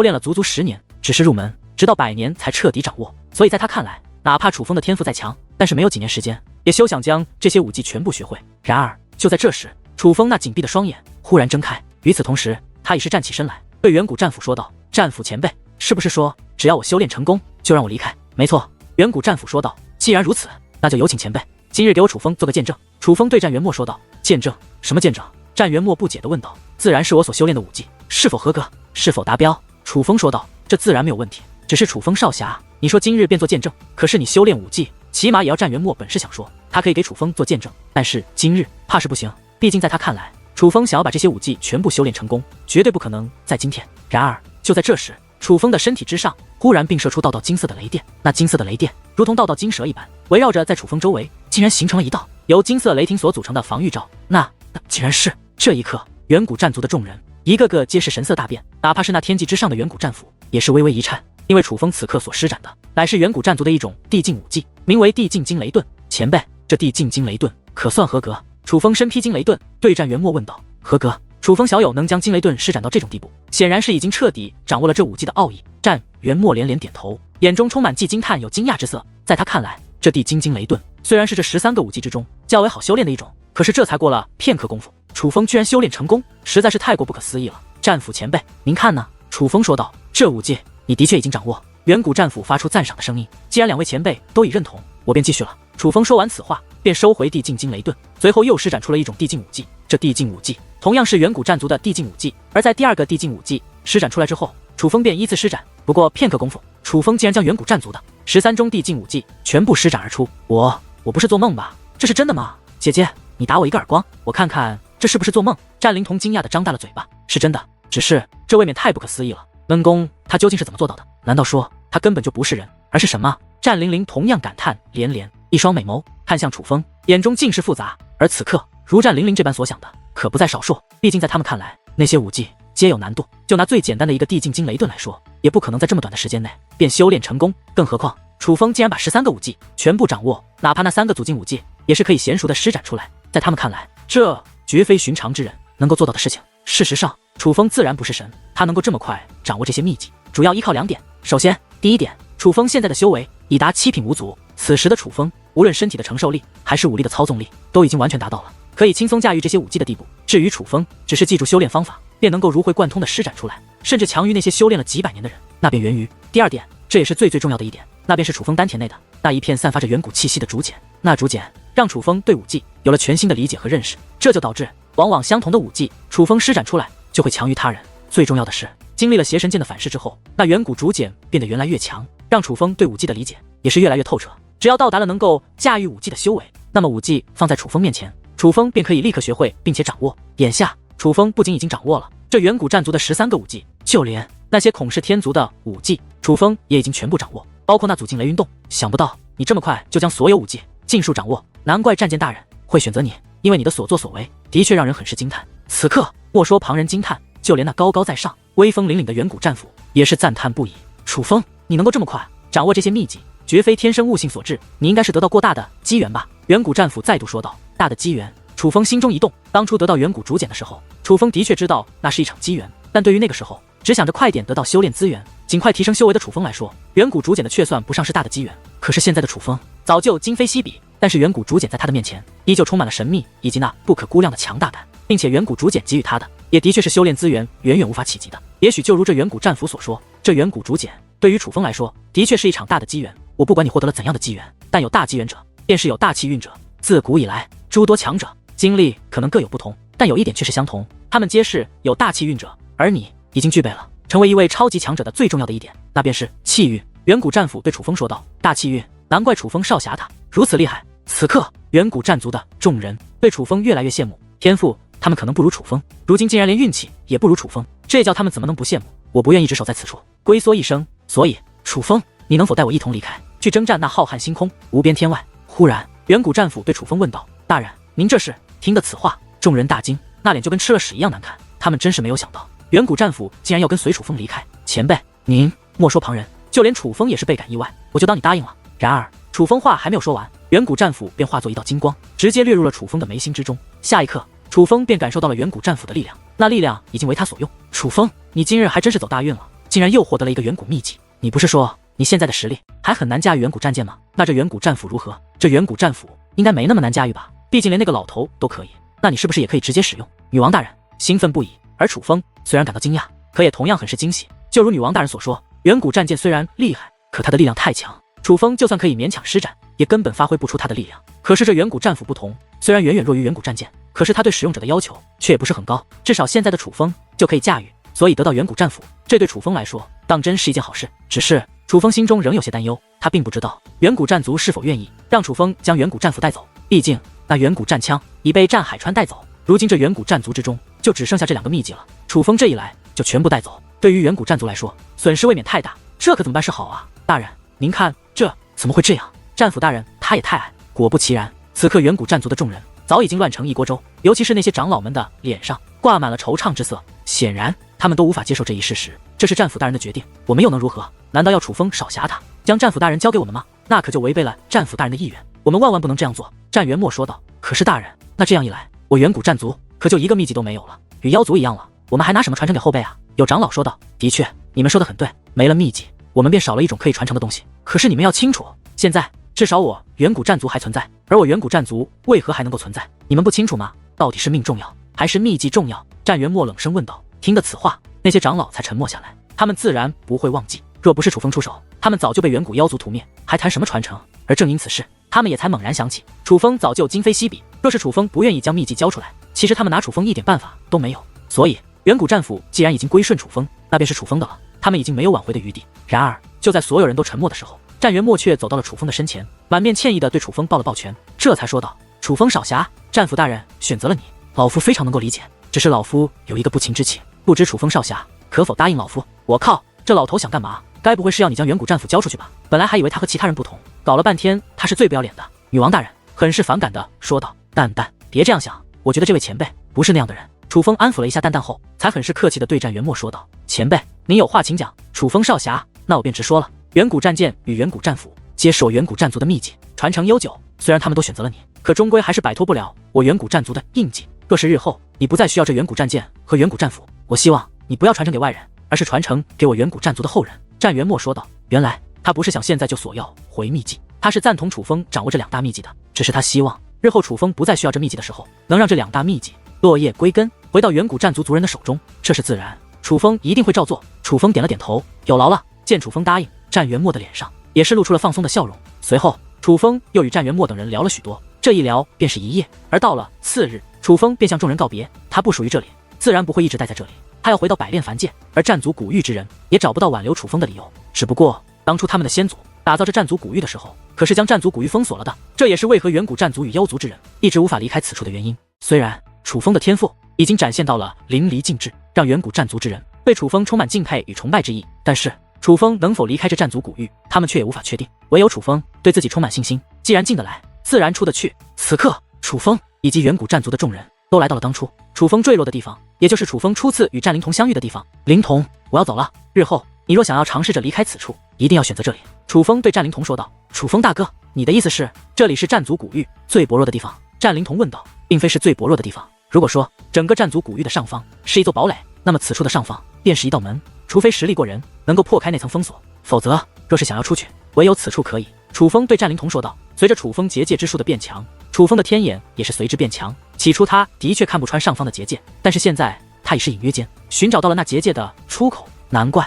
炼了足足10年，只是入门，直到100年才彻底掌握。所以在他看来，哪怕楚风的天赋再强，但是没有几年时间，也休想将这些武技全部学会。然而就在这时，楚风那紧闭的双眼忽然睁开，与此同时，他已是站起身来，对远古战斧说道。战斧前辈，是不是说只要我修炼成功，就让我离开？没错，远古战斧说道。既然如此，那就有请前辈今日给我楚风做个见证。楚风对战元墨说道。见证？什么见证？战元墨不解地问道。自然是我所修炼的武技是否合格，是否达标。楚风说道。这自然没有问题，只是楚风少侠，你说今日便做见证，可是你修炼武技起码也要战元墨本事想说，他可以给楚风做见证，但是今日怕是不行。毕竟在他看来，楚风想要把这些武技全部修炼成功，绝对不可能在今天。然而就在这时，楚风的身体之上忽然迸射出道道金色的雷电，那金色的雷电如同道道金蛇一般，围绕着在楚风周围，竟然形成了一道由金色雷霆所组成的防御罩。那竟然是……这一刻，远古战族的众人一个个皆是神色大变，哪怕是那天际之上的远古战斧也是微微一颤，因为楚风此刻所施展的乃是远古战族的一种地境武技，名为地境惊雷盾。前辈，这地境惊雷盾可算合格？楚风身披惊雷盾，对战元墨问道。合格。楚风小友能将惊雷盾施展到这种地步，显然是已经彻底掌握了这武技的奥义。战元墨连连点头，眼中充满既惊叹又惊讶之色。在他看来，这地惊惊雷盾虽然是这13个武技之中较为好修炼的一种，可是这才过了片刻功夫，楚风居然修炼成功，实在是太过不可思议了。战斧前辈，您看呢？楚风说道。这武技你的确已经掌握。远古战斧发出赞赏的声音。既然2位前辈都已认同，我便继续了。楚风说完此话，便收回地境惊雷盾，随后又施展出了一种地境武技。这地境武技同样是远古战族的地境武技，而在第2个地境武技施展出来之后，楚风便依次施展。不过片刻功夫，楚风竟然将远古战族的13种地境武技全部施展而出。我不是做梦吧？这是真的吗？姐姐，你打我一个耳光，我看看这是不是做梦？战灵童惊讶地张大了嘴巴。是真的，只是这未免太不可思议了。恩公他究竟是怎么做到的？难道说他根本就不是人，而是什么？战灵灵同样感叹连连，一双美眸看向楚风，眼中尽是复杂。而此刻如战灵灵这般所想的可不在少数，毕竟在他们看来，那些武技皆有难度，就拿最简单的一个地境惊雷盾来说，也不可能在这么短的时间内便修炼成功，更何况楚风竟然把13个武技全部掌握，哪怕那3个祖境武技也是可以娴熟的施展出来，在他们看来，这绝非寻常之人能够做到的事情。事实上，楚风自然不是神，他能够这么快掌握这些秘籍，主要依靠2点。首先，第一点，楚风现在的修为已达7品无足，此时的楚风，无论身体的承受力还是武力的操纵力，都已经完全达到了可以轻松驾驭这些武技的地步。至于楚风，只是记住修炼方法，便能够如会贯通的施展出来，甚至强于那些修炼了几百年的人。那便源于第二点，这也是最重要的一点，那便是楚风丹田内的那一片散发着远古气息的竹茧。那竹茧让楚风对武技有了全新的理解和认识，这就导致往往相同的武技，楚风施展出来就会强于他人。最重要的是，经历了邪神剑的反噬之后，那远古竹茧变得越来越强，让楚风对武技的理解也是越来越透彻。只要到达了能够驾驭武技的修为，那么武技放在楚风面前，楚风便可以立刻学会并且掌握。眼下，楚风不仅已经掌握了这远古战族的13个武技，就连那些孔氏天族的武技，楚风也已经全部掌握，包括那祖镜雷云洞。想不到你这么快就将所有武技尽数掌握，难怪战剑大人会选择你，因为你的所作所为的确让人很是惊叹。此刻，莫说旁人惊叹，就连那高高在上、威风凛凛的远古战斧也是赞叹不已。楚风，你能够这么快掌握这些秘籍，绝非天生悟性所致，你应该是得到过大的机缘吧？远古战斧再度说道。大的机缘。楚风心中一动，当初得到远古竹简的时候，楚风的确知道那是一场机缘，但对于那个时候只想着快点得到修炼资源，尽快提升修为的楚风来说，远古竹简的确算不上是大的机缘。可是现在的楚风早就今非昔比，但是远古竹简在他的面前依旧充满了神秘以及那不可估量的强大感，并且远古竹简给予他的也的确是修炼资源远远无法企及的。也许就如这远古战斧所说，这远古竹简对于楚风来说的确是一场大的机缘。我不管你获得了怎样的机缘，但有大机缘者便是有大气运者。自古以来，诸多强者经历可能各有不同，但有一点却是相同，他们皆是有大气运者，而你已经具备了成为一位超级强者的最重要的一点，那便是气运。远古战斧对楚风说道。大气运，难怪楚风少侠他如此厉害。此刻，远古战族的众人对楚风越来越羡慕，天赋他们可能不如楚风，如今竟然连运气也不如楚风，这叫他们怎么能不羡慕？我不愿一直守在此处，龟缩一生，所以楚风，你能否带我一同离开，去征战那浩瀚星空、无边天外？忽然，远古战斧对楚风问道。大人，您这是？听得此话，众人大惊，那脸就跟吃了屎一样难看。他们真是没有想到，远古战斧竟然要跟随楚风离开。前辈，您莫说旁人，就连楚风也是倍感意外，我就当你答应了。然而，楚风话还没有说完，远古战斧便化作一道金光，直接掠入了楚风的眉心之中。下一刻，楚风便感受到了远古战斧的力量，那力量已经为他所用。楚风，你今日还真是走大运了，竟然又获得了一个远古秘籍。你不是说你现在的实力还很难驾驭远古战剑吗？那这远古战斧如何？这远古战斧应该没那么难驾驭吧？毕竟连那个老头都可以，那你是不是也可以直接使用？女王大人兴奋不已，而楚风虽然感到惊讶，可也同样很是惊喜。就如女王大人所说，远古战剑虽然厉害，可他的力量太强，楚风就算可以勉强施展，也根本发挥不出他的力量。可是这远古战斧不同，虽然远远弱于远古战剑，可是他对使用者的要求却也不是很高，至少现在的楚风就可以驾驭，所以得到远古战斧，这对楚风来说当真是一件好事。只是楚风心中仍有些担忧，他并不知道远古战族是否愿意让楚风将远古战斧带走，毕竟那远古战枪已被战海川带走，如今这远古战族之中就只剩下这2个秘籍了，楚风这一来就全部带走，对于远古战族来说损失未免太大，这可怎么办是好啊？大人，您看这怎么会这样？战斧大人他也太矮。果不其然，此刻远古战族的众人早已经乱成一锅粥，尤其是那些长老们的脸上挂满了惆怅之色，显然他们都无法接受这一事实。这是战斧大人的决定，我们又能如何？难道要楚风少侠他将战斧大人交给我们吗？那可就违背了战斧大人的意愿，我们万万不能这样做。战元墨说道。可是大人，那这样一来，我远古战族可就一个秘籍都没有了，与妖族一样了，我们还拿什么传承给后辈啊？有长老说道。的确，你们说的很对，没了秘籍，我们便少了一种可以传承的东西。可是你们要清楚，现在至少我远古战族还存在，而我远古战族为何还能够存在？你们不清楚吗？到底是命重要，还是秘籍重要？战元墨冷声问道。听得此话，那些长老才沉默下来，他们自然不会忘记，若不是楚风出手，他们早就被远古妖族屠灭，还谈什么传承？而正因此事，他们也才猛然想起，楚风早就今非昔比，若是楚风不愿意将秘籍交出来，其实他们拿楚风一点办法都没有。所以远古战斧既然已经归顺楚风，那便是楚风的了，他们已经没有挽回的余地。然而就在所有人都沉默的时候，战元墨却走到了楚风的身前，满面歉意地对楚风抱了抱拳，这才说道。楚风少侠，战斧大人选择了你，老夫非常能够理解，只是老夫有一个不情之请，不知楚风少侠可否答应老夫？我靠，这老头想干嘛？该不会是要你将远古战斧交出去吧？本来还以为他和其他人不同，搞了半天他是最不要脸的。女王大人很是反感地说道。蛋蛋，别这样想，我觉得这位前辈不是那样的人。楚风安抚了一下蛋蛋后，才很是客气地对战元墨说道。前辈，您有话请讲。楚风少侠，那我便直说了，远古战剑与远古战斧皆是我远古战族的秘籍，传承悠久。虽然他们都选择了你，可终归还是摆脱不了我远古战族的印记。若是日后你不再需要这远古战剑和远古战斧，我希望你不要传承给外人，而是传承给我远古战族的后人。战元墨说道。原来他不是想现在就索要回秘籍，他是赞同楚风掌握这2大秘籍的，只是他希望日后楚风不再需要这秘籍的时候，能让这2大秘籍落叶归根，回到远古战族族人的手中，这是自然。楚风一定会照做。楚风点了点头，有劳了。见楚风答应，战元墨的脸上也是露出了放松的笑容。随后，楚风又与战元墨等人聊了许多，这一聊便是一夜。而到了次日，楚风便向众人告别，他不属于这里，自然不会一直待在这里，他要回到百炼凡界。而战族古玉之人也找不到挽留楚风的理由，只不过当初他们的先祖打造这战族古玉的时候，可是将战族古玉封锁了的，这也是为何远古战族与妖族之人一直无法离开此处的原因。虽然楚风的天赋已经展现到了淋漓尽致，让远古战族之人对楚风充满敬佩与崇拜之意，但是楚风能否离开这战族古域，他们却也无法确定。唯有楚风对自己充满信心，既然进得来，自然出得去。此刻，楚风以及远古战族的众人都来到了当初楚风坠落的地方，也就是楚风初次与战灵童相遇的地方。灵童，我要走了，日后你若想要尝试着离开此处，一定要选择这里。楚风对战灵童说道。楚风大哥，你的意思是这里是战族古域最薄弱的地方？战灵童问道。并非是最薄弱的地方，如果说整个战族古域的上方是一座堡垒，那么此处的上方便是一道门，除非实力过人能够破开那层封锁，否则若是想要出去，唯有此处可以。楚风对战灵童说道。随着楚风结界之术的变强，楚风的天眼也是随之变强。起初他的确看不穿上方的结界，但是现在他已是隐约间寻找到了那结界的出口。难怪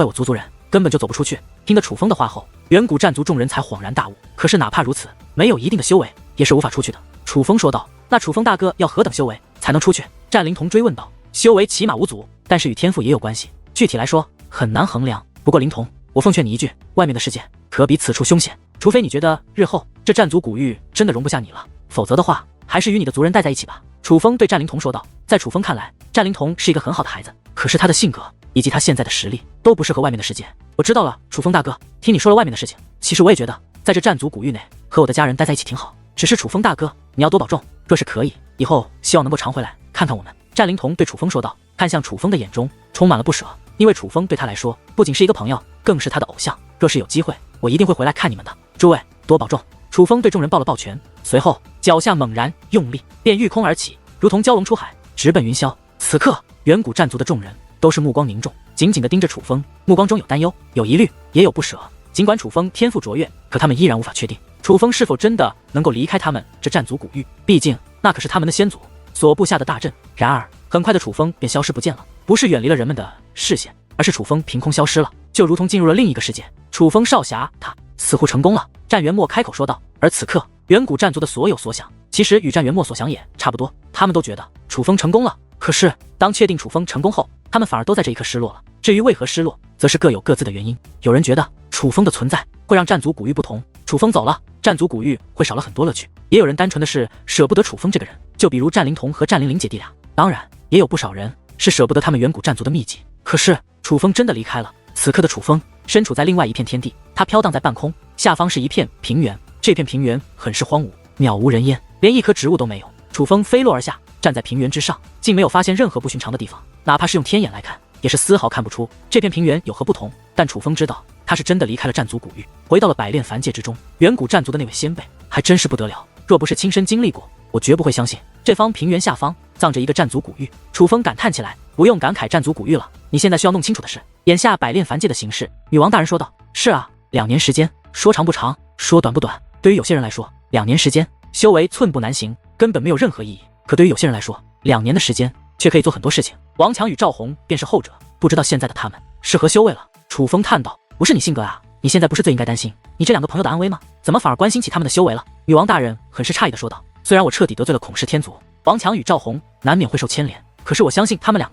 我族人根本就走不出去。听得楚风的话后，远古战族众人才恍然大悟。可是哪怕如此，没有一定的修为也是无法出去的。楚风说道。那楚风大哥要何等修为才能出去？战灵童追问道。修为起码5祖，但是与天赋也有关系，具体来说很难衡量。不过灵童，我奉劝你一句，外面的世界可比此处凶险，除非你觉得日后这战族古域真的容不下你了，否则的话，还是与你的族人待在一起吧。楚风对战灵童说道。在楚风看来，战灵童是一个很好的孩子，可是他的性格以及他现在的实力都不适合外面的世界。我知道了，楚风大哥，听你说了外面的事情，其实我也觉得在这战族古域内和我的家人待在一起挺好，只是楚风大哥你要多保重，若是可以，以后希望能够常回来看看我们。战灵童对楚风说道，看向楚风的眼中充满了不舍，因为楚风对他来说不仅是一个朋友，更是他的偶像。若是有机会，我一定会回来看你们的。诸位多保重。楚风对众人抱了抱拳，随后脚下猛然用力，便御空而起，如同蛟龙出海，直奔云霄。此刻，远古战族的众人都是目光凝重，紧紧地盯着楚风，目光中有担忧，有疑虑，也有不舍。尽管楚风天赋卓越，可他们依然无法确定楚风是否真的能够离开他们这战族古域，毕竟那可是他们的先祖所布下的大阵。然而很快的，楚风便消失不见了，不是远离了人们的视线，而是楚风凭空消失了，就如同进入了另一个世界。楚风少侠，他似乎成功了。战元墨开口说道。而此刻，远古战族的所有所想，其实与战元墨所想也差不多，他们都觉得楚风成功了。可是当确定楚风成功后，他们反而都在这一刻失落了。至于为何失落，则是各有各自的原因。有人觉得楚风的存在会让战族古域不同，楚风走了，战族古域会少了很多乐趣。也有人单纯的是舍不得楚风这个人，就比如战灵童和战灵灵姐弟俩。当然，也有不少人是舍不得他们远古战族的秘籍。可是楚风真的离开了。此刻的楚风身处在另外一片天地，他飘荡在半空，下方是一片平原。这片平原很是荒芜，渺无人烟，连一棵植物都没有。楚风飞落而下，站在平原之上，竟没有发现任何不寻常的地方，哪怕是用天眼来看，也是丝毫看不出这片平原有何不同。但楚风知道，他是真的离开了战族古域，回到了百炼凡界之中。远古战族的那位先辈还真是不得了，若不是亲身经历过，我绝不会相信这方平原下方葬着一个战族古域。楚风感叹起来。不用感慨战族古域了，你现在需要弄清楚的是眼下百炼凡界的形势。女王大人说道。是啊，2年时间，说长不长，说短不短。对于有些人来说，2年时间修为寸步难行，根本没有任何意义。可对于有些人来说，2年的时间却可以做很多事情。王强与赵红便是后者，不知道现在的他们是何修为了。楚风叹道。不是你性格啊，你现在不是最应该担心你这2个朋友的安危吗？怎么反而关心起他们的修为了？女王大人很是诧异的说道。虽然我彻底得罪了孔氏天族，王强与赵红难免会受牵连，可是我相信他们两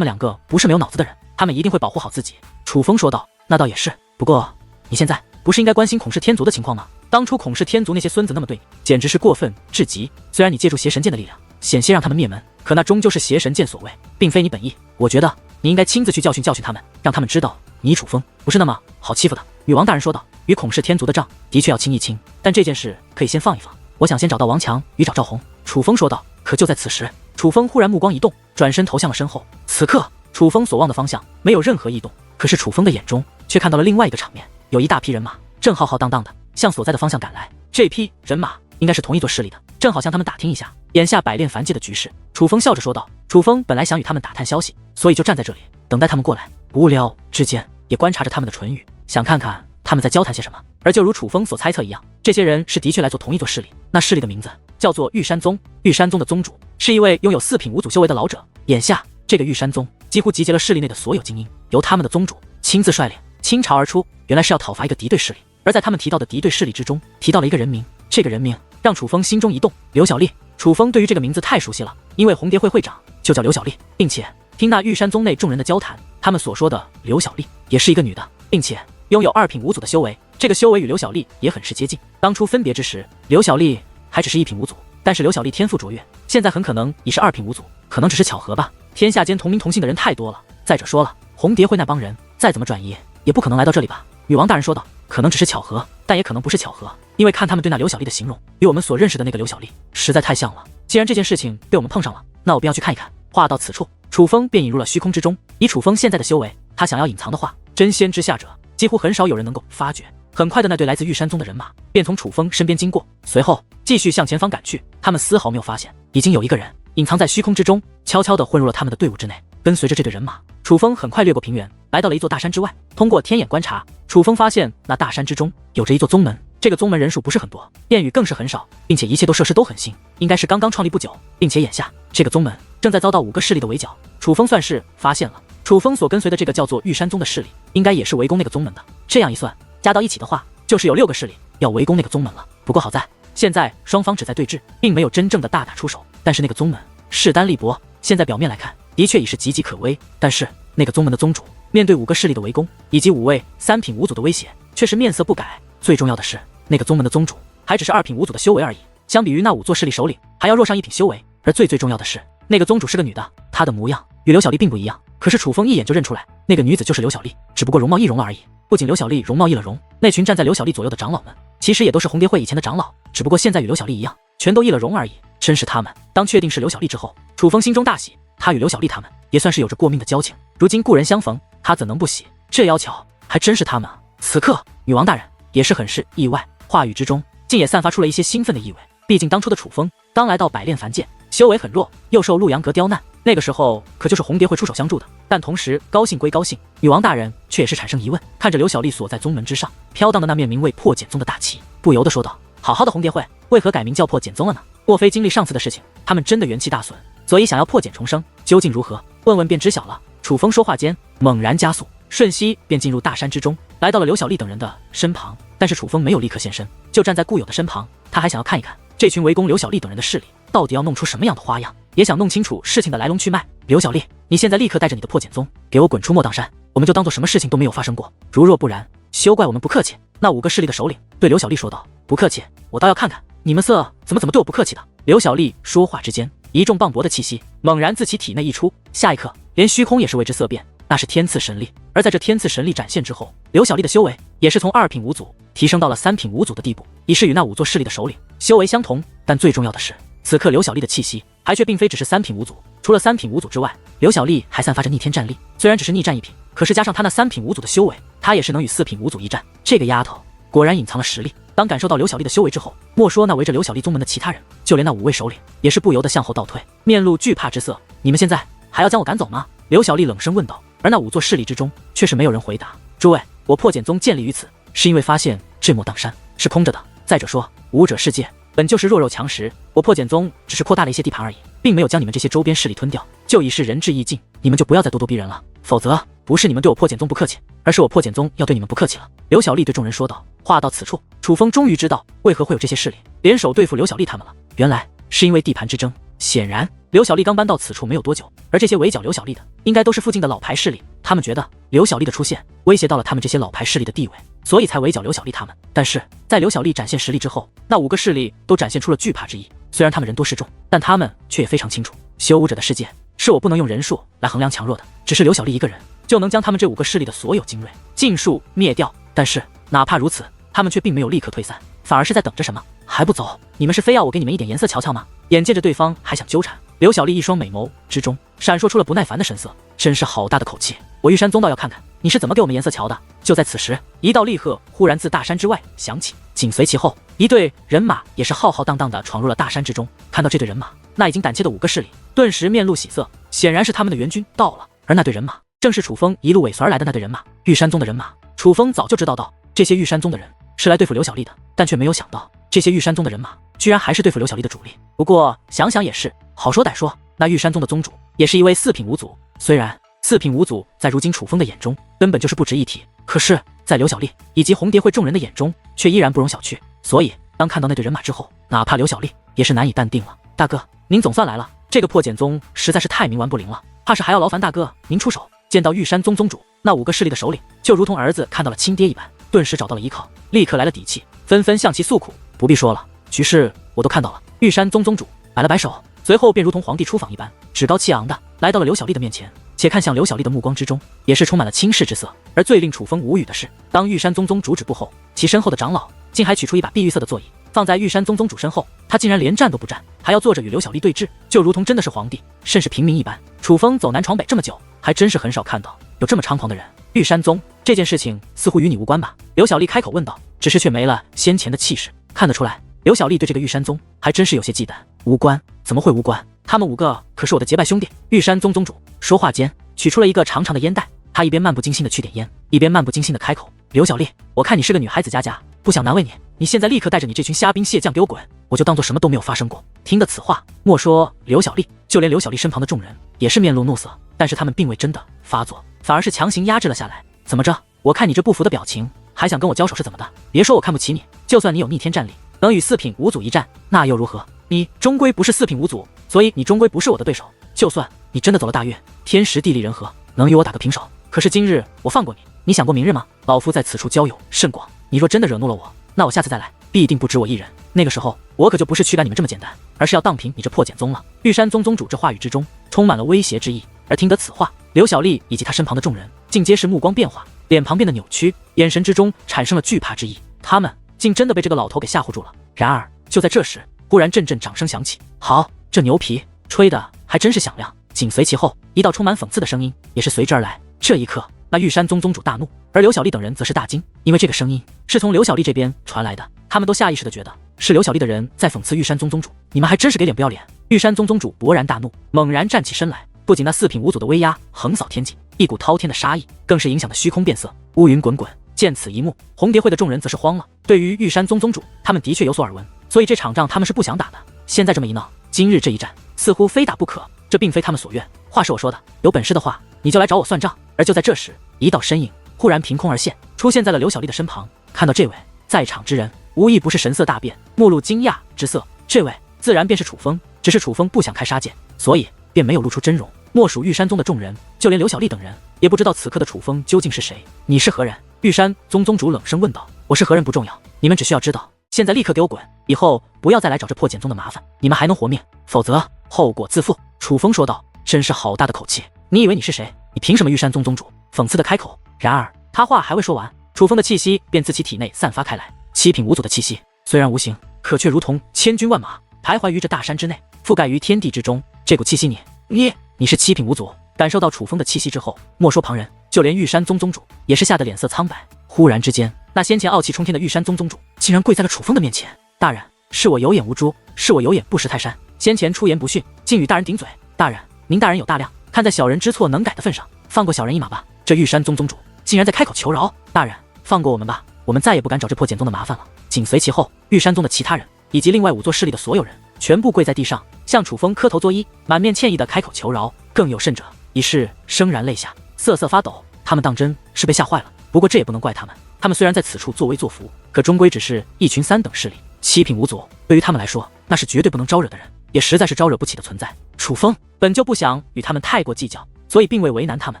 个不是没有脑子的人，他们一定会保护好自己。楚风说道。那倒也是，不过你现在不是应该关心孔氏天族的情况吗？当初孔氏天族那些孙子那么对你，简直是过分至极。虽然你借助邪神剑的力量，险些让他们灭门，可那终究是邪神剑所为，并非你本意。我觉得你应该亲自去教训他们，让他们知道你楚风不是那么好欺负的。女王大人说道。与孔氏天族的账的确要清一清，但这件事可以先放一放，我想先找到王强与找赵红。楚风说道。可就在此时，楚风忽然目光一动，转身投向了身后。此刻楚风所望的方向没有任何异动，可是楚风的眼中却看到了另外一个场面，有一大批人马正浩浩荡荡的向所在的方向赶来。这批人马应该是同一座势力的，正好向他们打听一下眼下百炼凡界的局势。楚风笑着说道。楚风本来想与他们打探消息，所以就站在这里等待他们过来，无聊之间也观察着他们的唇语，想看看他们在交谈些什么。而就如楚风所猜测一样，这些人是的确来做同一座势力。那势力的名字叫做玉山宗，玉山宗的宗主是一位拥有4品5祖修为的老者。眼下这个玉山宗几乎集结了势力内的所有精英，由他们的宗主亲自率领，倾巢而出，原来是要讨伐一个敌对势力。而在他们提到的敌对势力之中，提到了一个人名，这个人名让楚风心中一动，刘小丽。楚风对于这个名字太熟悉了，因为红蝶会会长就叫刘小丽，并且听那玉山宗内众人的交谈，他们所说的刘小丽也是一个女的，并且拥有2品5祖的修为，这个修为与刘小丽也很是接近。当初分别之时，刘小丽还只是1品5祖，但是刘小丽天赋卓越，现在很可能已是2品5祖，可能只是巧合吧。天下间同名同姓的人太多了，再者说了，红蝶会那帮人再怎么转移，也不可能来到这里吧？女王大人说道，可能只是巧合，但也可能不是巧合，因为看他们对那刘小丽的形容，与我们所认识的那个刘小丽实在太像了。既然这件事情被我们碰上了，那我便要去看一看。话到此处，楚风便引入了虚空之中。以楚风现在的修为，他想要隐藏的话，真仙之下者几乎很少有人能够发觉。很快的，那队来自玉山宗的人马便从楚风身边经过，随后继续向前方赶去。他们丝毫没有发现，已经有一个人隐藏在虚空之中，悄悄地混入了他们的队伍之内。跟随着这队人马，楚风很快掠过平原，来到了一座大山之外。通过天眼观察，楚风发现那大山之中有着一座宗门，这个宗门人数不是很多，殿宇更是很少，并且一切设施都很新，应该是刚刚创立不久，并且眼下这个宗门正在遭到5个势力的围剿。楚风算是发现了，楚风所跟随的这个叫做玉山宗的势力，应该也是围攻那个宗门的。这样一算，加到一起的话，就是有6个势力要围攻那个宗门了。不过好在现在双方只在对峙，并没有真正的大打出手。但是那个宗门势单力薄，现在表面来看的确已是岌岌可危，但是那个宗门的宗主面对5个势力的围攻，以及5位3品5祖的威胁，却是面色不改。最重要的是，那个宗门的宗主还只是2品5祖的修为而已，相比于那5座势力首领还要弱上1品修为。而最重要的是，那个宗主是个女的，她的模样与刘小丽并不一样，可是楚风一眼就认出来，那个女子就是刘小丽，只不过容貌易容了而已。不仅刘小丽容貌易了容，那群站在刘小丽左右的长老们其实也都是红蝶会以前的长老，只不过现在与刘小丽一样，全都易了容而已。真是他们。当确定是刘小丽之后，楚风心中大喜，他与刘小丽他们也算是有着过命的交情，如今故人相逢，他怎能不喜？这要巧，还真是他们啊！此刻女王大人也是很是意外，话语之中竟也散发出了一些兴奋的意味。毕竟当初的楚风刚来到百炼凡界，修为很弱，又受陆阳阁刁难，那个时候可就是红蝶会出手相助的。但同时高兴归高兴，女王大人却也是产生疑问，看着刘小丽所在宗门之上飘荡的那面名为破茧宗的大旗，不由得说道：好好的红蝶会，为何改名叫破茧宗了呢？莫非经历上次的事情，他们真的元气大损，所以想要破茧重生？究竟如何？问问便知晓了。楚风说话间猛然加速，瞬息便进入大山之中，来到了刘小丽等人的身旁。但是楚风没有立刻现身，就站在固有的身旁，他还想要看一看这群围攻刘小丽等人的势力到底要弄出什么样的花样，也想弄清楚事情的来龙去脉。刘小丽，你现在立刻带着你的破茧宗给我滚出莫当山，我们就当做什么事情都没有发生过。如若不然，休怪我们不客气。那5个势力的首领对刘小丽说道：不客气，我倒要看看你们色怎么对我不客气的。刘小丽说话之间，一众磅礴的气息猛然自其体内溢出，下一刻连虚空也是为之色变，那是天赐神力。而在这天赐神力展现之后，刘小丽的修为也是从2品5祖提升到了3品5祖的地步，已是与那5座势力的首领修为相同。但最重要的是，此刻刘小丽的气息还却并非只是3品5祖，除了3品5祖之外，刘小丽还散发着逆天战力。虽然只是逆战1品，可是加上她那3品5祖的修为，她也是能与4品5祖一战。这个丫头果然隐藏了实力。当感受到刘小丽的修为之后，莫说那围着刘小丽宗门的其他人，就连那5位首领也是不由得向后倒退，面露惧怕之色。你们现在还要将我赶走吗？刘小丽冷声问道。而那5座势力之中却是没有人回答。诸位，我破茧宗建立于此，是因为发现这莫当山是空着的。再者说，武者世界本就是弱肉强食，我破茧宗只是扩大了一些地盘而已，并没有将你们这些周边势力吞掉，就已是仁至义尽。你们就不要再咄咄逼人了，否则不是你们对我破茧宗不客气，而是我破茧宗要对你们不客气了。刘小丽对众人说道。话到此处，楚风终于知道为何会有这些势力联手对付刘小丽他们了，原来是因为地盘之争。显然刘小丽刚搬到此处没有多久，而这些围剿刘小丽的应该都是附近的老牌势力，他们觉得刘小丽的出现威胁到了他们这些老牌势力的地位，所以才围剿刘小丽他们。但是在刘小丽展现实力之后，那5个势力都展现出了惧怕之意。虽然他们人多势众，但他们却也非常清楚，修武者的世界是我不能用人数来衡量强弱的，只是刘小丽一个人就能将他们这5个势力的所有精锐尽数灭掉。但是哪怕如此，他们却并没有立刻退散，反而是在等着什么？还不走？你们是非要我给你们一点颜色瞧瞧吗？眼见着对方还想纠缠，刘小丽一双美眸之中闪烁出了不耐烦的神色，真是好大的口气！我玉山宗倒要看看你是怎么给我们颜色瞧的！就在此时，一道厉喝忽然自大山之外响起，紧随其后，一队人马也是浩浩荡荡地闯入了大山之中。看到这队人马，那已经胆怯的5个势力顿时面露喜色，显然是他们的援军到了。而那队人马正是楚风一路尾随而来的那队人马，玉山宗的人马。楚风早就知道到这些玉山宗的人是来对付刘小丽的，但却没有想到这些玉山宗的人马居然还是对付刘小丽的主力。不过想想也是，好说歹说，那玉山宗的宗主也是一位四品五祖，虽然四品五祖在如今楚风的眼中根本就是不值一提，可是在刘小丽以及红蝶会众人的眼中却依然不容小觑。所以当看到那队人马之后，哪怕刘小丽也是难以淡定了。大哥，您总算来了，这个破茧宗实在是太冥顽不灵了，怕是还要劳烦大哥您出手。见到玉山宗宗主，那5个势力的首领就如同儿子看到了亲爹一般，顿时找到了依靠，立刻来了底气，纷纷向其诉苦。不必说了，局势我都看到了。玉山宗宗主摆了摆手，随后便如同皇帝出访一般，趾高气昂的来到了刘小丽的面前，且看向刘小丽的目光之中也是充满了轻视之色。而最令楚风无语的是，当玉山宗宗主止步后，其身后的长老竟还取出一把碧玉色的座椅放在玉山宗宗主身后，他竟然连站都不站，还要坐着与刘小丽对峙，就如同真的是皇帝甚是平民一般。楚风走南闯北这么久，还真是很少看到有这么猖狂的人。玉山宗这件事情似乎与你无关吧？刘小丽开口问道，只是却没了先前的气势，看得出来刘小丽对这个玉山宗还真是有些忌惮。无关？怎么会无关？他们5个可是我的结拜兄弟。玉山宗宗主说话间取出了一个长长的烟袋，他一边漫不经心的去点烟，一边漫不经心的开口：刘小丽，我看你是个女孩子家家，不想难为你现在立刻带着你这群虾兵蟹将给我滚，我就当做什么都没有发生过。听得此话，莫说刘小丽，就连刘小丽身旁的众人也是面露怒色，但是他们并未真的发作，反而是强行压制了下来。怎么着？我看你这不服的表情，还想跟我交手是怎么的？别说我看不起你，就算你有逆天战力，能与4品五祖一战，那又如何？你终归不是4品五祖，所以你终归不是我的对手。就算你真的走了大运，天时地利人和，能与我打个平手，可是今日我放过你，你想过明日吗？老夫在此处交友甚广，你若真的惹怒了我，那我下次再来必定不止我一人，那个时候我可就不是驱赶你们这么简单，而是要荡平你这破茧宗了。玉山宗宗主这话语之中充满了威胁之意，而听得此话，刘小丽以及他身旁的众人竟皆是目光变化，脸庞变得扭曲，眼神之中产生了惧怕之意，他们竟真的被这个老头给吓唬住了。然而就在这时，忽然阵阵掌声响起，好，这牛皮吹的还真是响亮。紧随其后，一道充满讽刺的声音也是随之而来。这一刻，那玉山宗宗主大怒，而刘小丽等人则是大惊，因为这个声音是从刘小丽这边传来的，他们都下意识的觉得是刘小丽的人在讽刺玉山宗宗主。你们还真是给脸不要脸！玉山宗宗主勃然大怒，猛然站起身来，不仅那4品五祖的威压横扫天际，一股滔天的杀意更是影响的虚空变色，乌云滚滚。见此一幕，红蝶会的众人则是慌了。对于玉山宗宗主，他们的确有所耳闻，所以这场仗他们是不想打的。现在这么一闹，今日这一战似乎非打不可，这并非他们所愿。话是我说的，有本事的话，你就来找我算账。而就在这时，一道身影忽然凭空而现，出现在了刘小丽的身旁。看到这位，在场之人无一不是神色大变，目露惊讶之色。这位自然便是楚风，只是楚风不想开杀戒，所以便没有露出真容。莫属玉山宗的众人，就连刘小丽等人也不知道此刻的楚风究竟是谁。你是何人？玉山宗宗主冷声问道。我是何人不重要，你们只需要知道，现在立刻给我滚，以后不要再来找这破茧宗的麻烦，你们还能活命，否则后果自负。楚风说道。真是好大的口气，你以为你是谁？你凭什么玉山宗宗主？讽刺的开口。然而他话还未说完，楚风的气息便自其体内散发开来。7品五祖的气息虽然无形，可却如同千军万马徘徊于这大山之内，覆盖于天地之中。这股气息你是7品五祖？感受到楚风的气息之后，莫说旁人，就连玉山宗宗主也是吓得脸色苍白。忽然之间，那先前傲气冲天的玉山宗宗主竟然跪在了楚风的面前。大人，是我有眼无珠，是我有眼不识泰山，先前出言不逊，竟与大人顶嘴。大人，您大人有大量，看在小人知错能改的份上，放过小人一马吧。这玉山宗宗主竟然在开口求饶。大人，放过我们吧，我们再也不敢找这破茧宗的麻烦了。紧随其后，玉山宗的其他人以及另外5座势力的所有人全部跪在地上，向楚风磕头作揖，满面歉意的开口求饶。更有甚者，已是潸然泪下，瑟瑟发抖。他们当真是被吓坏了。不过这也不能怪他们，他们虽然在此处作威作福，可终归只是一群3等势力，7品五祖对于他们来说，那是绝对不能招惹的人，也实在是招惹不起的存在。楚风本就不想与他们太过计较，所以并未为难他们，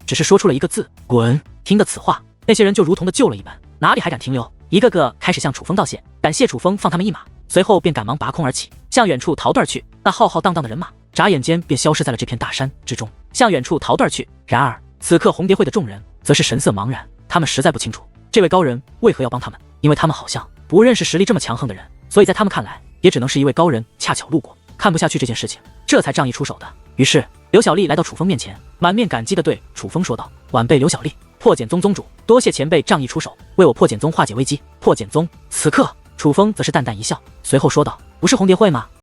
只是说出了一个字：滚。听得此话，那些人就如同的救了一般，哪里还敢停留，一个个开始向楚风道谢，感谢楚风放他们一马，随后便赶忙拔空而起，向远处逃遁而去。那浩浩荡荡的人马眨眼间便消失在了这片大山之中，向远处逃遁而去。然而此刻红蝶会的众人则是神色茫然，他们实在不清楚这位高人为何要帮他们，因为他们好像不认识实力这么强横的人，所以在他们看来也只能是一位高人恰巧路过，看不下去这件事情，这才仗义出手的。于是刘小丽来到楚风面前，满面感激地对楚风说道：晚辈刘小丽，破茧宗宗主，多谢前辈仗义出手，为我破茧宗化解危机。破茧宗。此刻楚风则是淡淡一笑，随后说道：不是红蝶会吗？